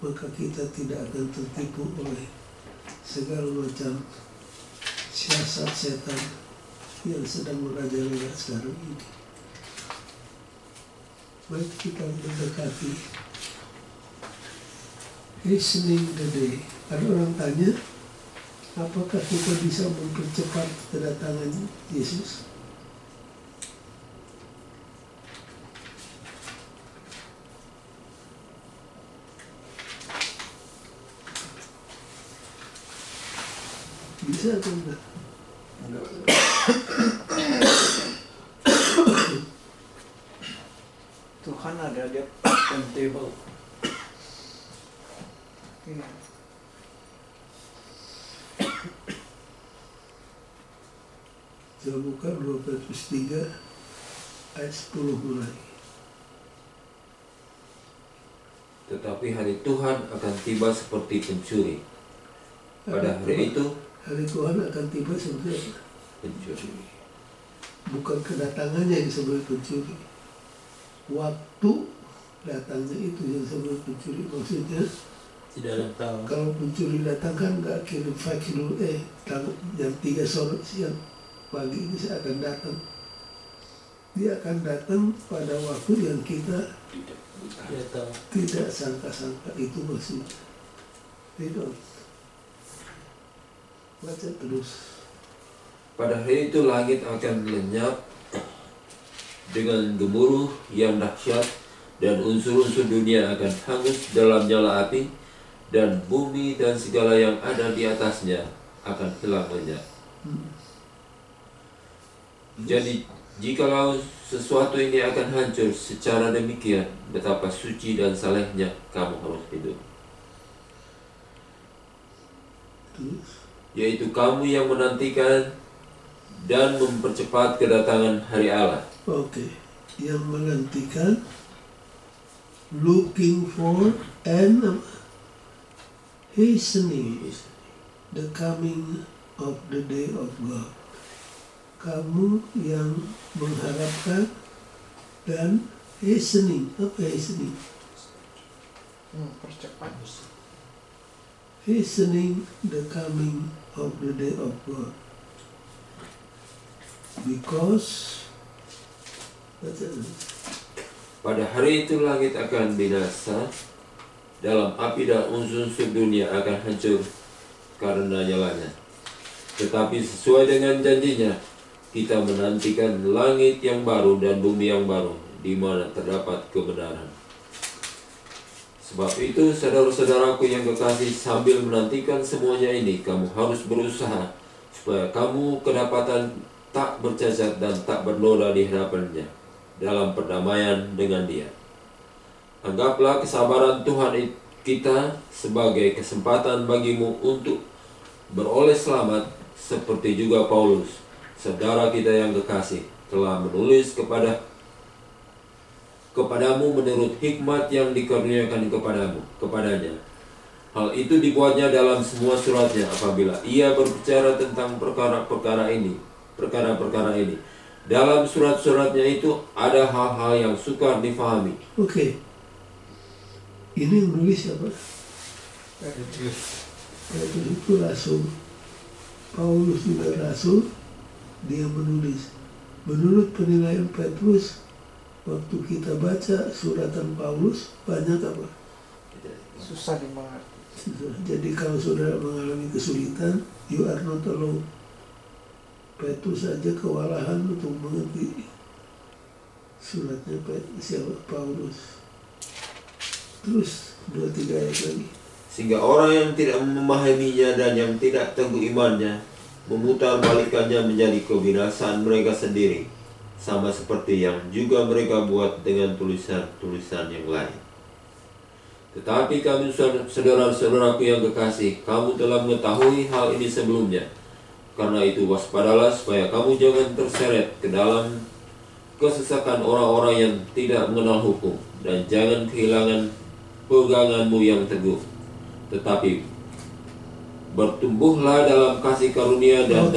maka kita tidak akan tertipu oleh segala macam siasat setan yang sedang merajalela sekarang ini. Mari kita mendekati hastening the day. Ada orang tanya, apakah kita bisa mempercepat kedatangan Yesus? Bisa atau enggak? Tuhan ada dia timetable. Iya. Coba buka 2 Petrus 3 ayat 10 mulai. Tetapi hari Tuhan akan tiba seperti pencuri. Pada hari itu Hari Tuhan akan tiba seperti apa? pencuri. Bukan kedatangannya yang disebut pencuri. Waktu datangnya itu yang disebut pencuri. Maksudnya Tidak ada yang tahu. kalau pencuri datang kan nggak kirim fax dulu, jam 3 sore siang pagi ini saya akan datang. Dia akan datang pada waktu yang kita Tidak tahu. tidak sangka-sangka, itu maksudnya. Tidak. Baca terus. Pada hari itu langit akan lenyap dengan gemuruh yang dahsyat, dan unsur-unsur dunia akan hangus dalam nyala api, dan bumi dan segala yang ada di atasnya akan hilang lenyap. Jadi jikalau sesuatu ini akan hancur secara demikian, betapa suci dan salehnya kamu harus hidup. Terus. Yaitu kamu yang menantikan dan mempercepat kedatangan hari Allah. Oke, yang menantikan, looking for, and hastening the coming of the day of God. Kamu yang mengharapkan dan hastening. Apa hastening? percepat. Hastening the coming of the day of God. Because Pada hari itu langit akan binasa, dalam api dan unsur-unsur dunia akan hancur karena nyalanya. Tetapi sesuai dengan janjinya, kita menantikan langit yang baru dan bumi yang baru, di mana terdapat kebenaran. Sebab itu, saudara-saudaraku yang kekasih, sambil menantikan semuanya ini, kamu harus berusaha supaya kamu kedapatan tak bercacat dan tak bernoda di hadapannya dalam perdamaian dengan Dia. Anggaplah kesabaran Tuhan kita sebagai kesempatan bagimu untuk beroleh selamat, seperti juga Paulus, saudara kita yang kekasih, telah menulis kepadamu menurut hikmat yang dikaruniakan kepadanya. Hal itu dibuatnya dalam semua suratnya apabila ia berbicara tentang perkara-perkara ini. Dalam surat-suratnya itu ada hal-hal yang sukar difahami. Oke. Ini yang menulis siapa? Petrus itu rasul. Paulus juga rasul. Dia menulis. Menurut penilaian Petrus, waktu kita baca suratan Paulus, banyak apa? Susah dimengerti. Jadi kalau saudara mengalami kesulitan, you are not alone. Petrus saja kewalahan untuk mengerti suratnya siapa? Paulus. Terus 2-3 ayat lagi. Sehingga orang yang tidak memahaminya dan yang tidak teguh imannya memutarbalikkannya menjadi kebinasaan mereka sendiri, sama seperti yang juga mereka buat dengan tulisan-tulisan yang lain. Tetapi kami saudara-saudaraku yang kekasih, kamu telah mengetahui hal ini sebelumnya. Karena itu waspadalah supaya kamu jangan terseret ke dalam kesesakan orang-orang yang tidak mengenal hukum, dan jangan kehilangan peganganmu yang teguh. Tetapi bertumbuhlah dalam kasih karunia dan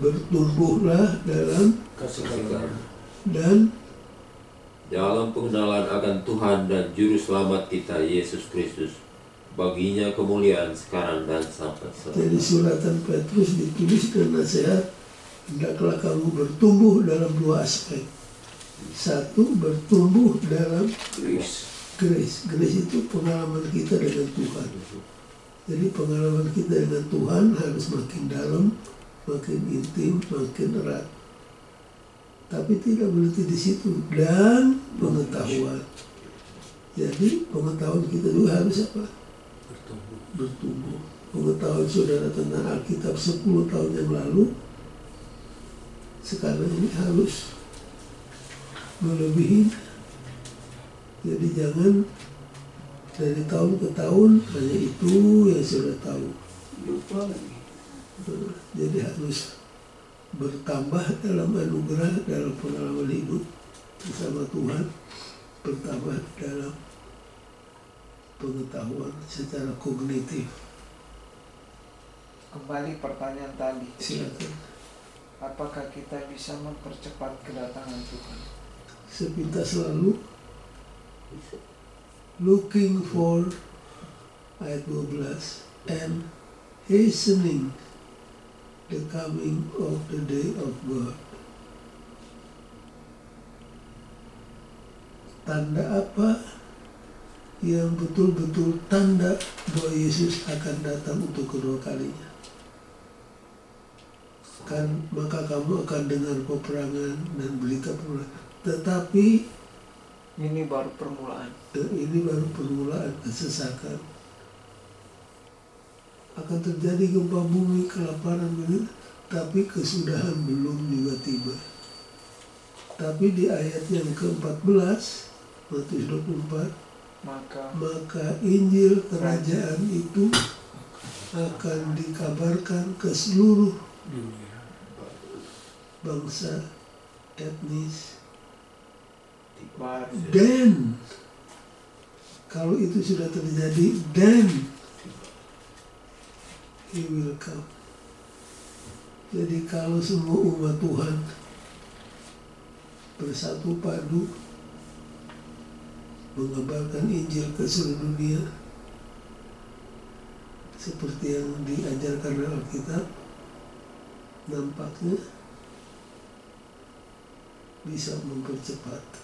bertumbuhlah dalam Kasih karunia dalam pengenalan akan Tuhan dan Juru Selamat kita Yesus Kristus. Baginya kemuliaan sekarang dan sampai Jadi selamanya. suratan Petrus ditulis dan nasihat, hendaklah kamu bertumbuh dalam dua aspek. Satu, bertumbuh dalam Grace. grace. Grace itu pengalaman kita dengan Tuhan. Jadi pengalaman kita dengan Tuhan harus makin dalam, makin intim, makin erat. Tapi tidak berhenti di situ. Dan pengetahuan. Jadi pengetahuan kita juga harus apa? Bertumbuh. Pengetahuan saudara tentang Alkitab 10 tahun yang lalu, sekarang ini harus melebihi. Jadi jangan dari tahun ke tahun hanya itu yang sudah tahu. Lupa lagi. Jadi harus bertambah dalam anugerah, dalam pengalaman hidup bersama Tuhan, bertambah dalam pengetahuan secara kognitif. Kembali pertanyaan tadi, Silakan. apakah kita bisa mempercepat kedatangan Tuhan? Sepintas lalu, looking for ayat 12 and hastening the coming of the day of God. Tanda apa yang betul-betul tanda bahwa Yesus akan datang untuk kedua kalinya? Kan maka kamu akan dengar peperangan dan berita peperangan. Tetapi Ini baru permulaan. ini baru permulaan kesesakan. Akan terjadi gempa bumi, kelaparan, begitu, tapi kesudahan belum juga tiba. Tapi di ayat yang ke-14, Matius 24, maka Injil kerajaan itu akan dikabarkan ke seluruh bangsa, etnis, dan kalau itu sudah terjadi, dan He will come. Jadi kalau semua umat Tuhan bersatu padu mengabarkan Injil ke seluruh dunia seperti yang diajarkan oleh Alkitab, nampaknya bisa mempercepat.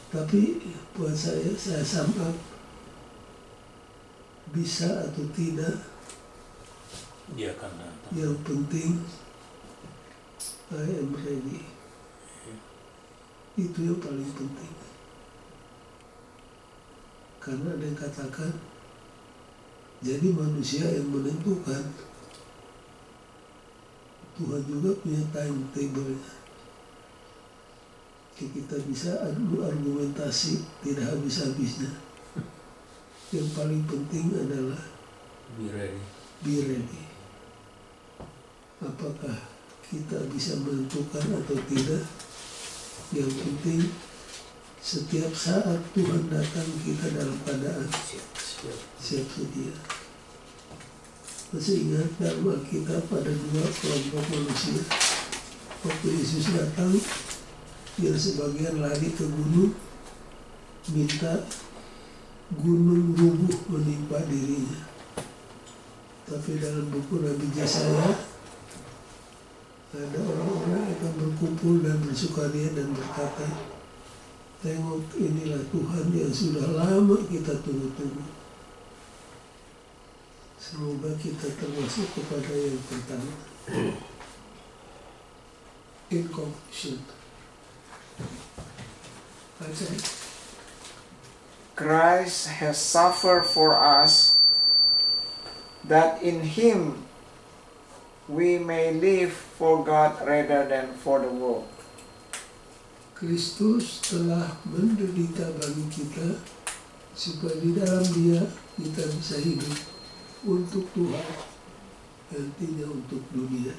Tapi buat saya sum up, bisa atau tidak, Dia akan datang. yang penting I am ready. Itu yang paling penting. Karena ada yang katakan, jadi manusia yang menentukan. Tuhan juga punya timetable-nya. Kita bisa adu argumentasi tidak habis-habisnya. Yang paling penting adalah Be ready. be ready. Apakah kita bisa menentukan atau tidak? Yang penting setiap saat Tuhan datang kita dalam keadaan siap sedia. Masih ingat dalam Alkitab ada dua kelompok manusia. Waktu Yesus datang, yang sebagian lari ke gunung, minta gunung rubuh menimpa dirinya. Tapi dalam buku Nabi Yesaya ada orang-orang yang akan berkumpul dan bersukaria dan berkata, tengok inilah Tuhan yang sudah lama kita tunggu-tunggu. Semoga kita termasuk kepada yang pertama. In conclusion, okay. Christ has suffered for us, that in Him we may live for God rather than for the world. Kristus telah menderita bagi kita supaya di dalam Dia kita bisa hidup untuk Tuhan dan tidak untuk dunia.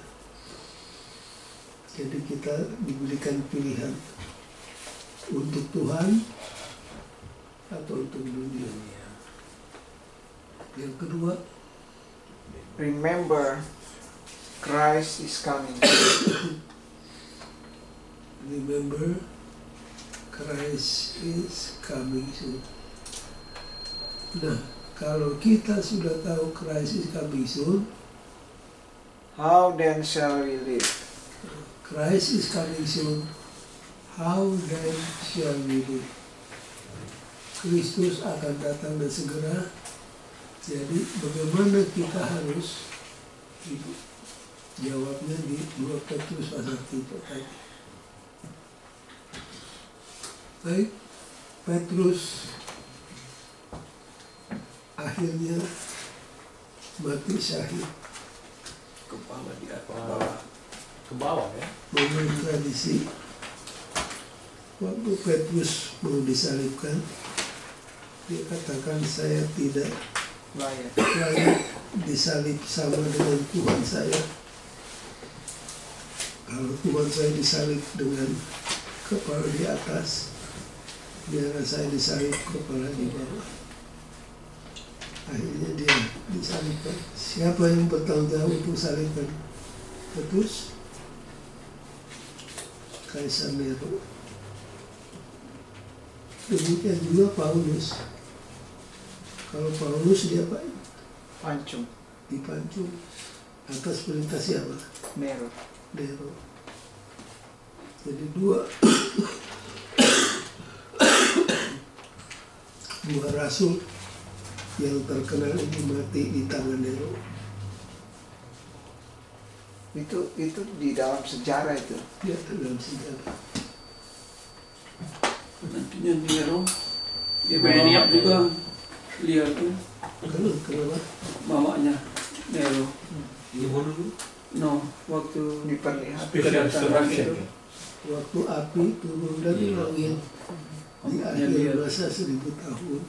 Jadi kita diberikan pilihan untuk Tuhan atau untuk dunia. Yang kedua, Remember, Christ is coming. remember Christ is coming soon. Nah, kalau kita sudah tahu Christ is coming soon, how then shall we live? Christ is coming soon, how then shall we live? Kristus akan datang dan segera. Jadi bagaimana kita harus hidup? Jawabnya di 2 Petrus pasal 3 tadi. Baik, Petrus akhirnya mati syahid. Kepala di atas. Ke bawah ya. Menurut tradisi, waktu Petrus mau disalibkan, dia katakan, saya tidak layak disalib sama dengan Tuhan saya. Kalau Tuhan saya disalib dengan kepala di atas, biarlah saya disalib kepala di bawah. Akhirnya dia disalibkan. Siapa yang bertanggung jawab untuk salibkan Petrus? Kaisar Nero. Demikian juga Paulus. Kalau Paulus dia apa? Pancung, Dipancung atas perintah siapa? Nero. Nero. Jadi dua rasul yang terkenal ini mati di tangan Nero. Itu di dalam sejarah itu. Dia dalam sejarah. Nantinya Nero, dia Banyak bawa juga lihat tuh Kenapa? mamanya Nero. Dibunuh dulu. No, waktu Diperlihatkan. kedatangan itu Waktu api turun dari langit di akhir masa 1000 tahun,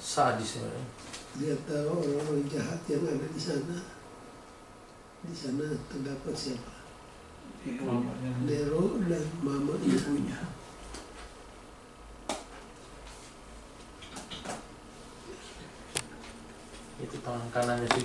Sadis sebenarnya. dia tahu orang-orang jahat yang ada di sana. Di sana terdapat siapa? Nero dan mamanya. ibunya. Itu tangan kanannya sih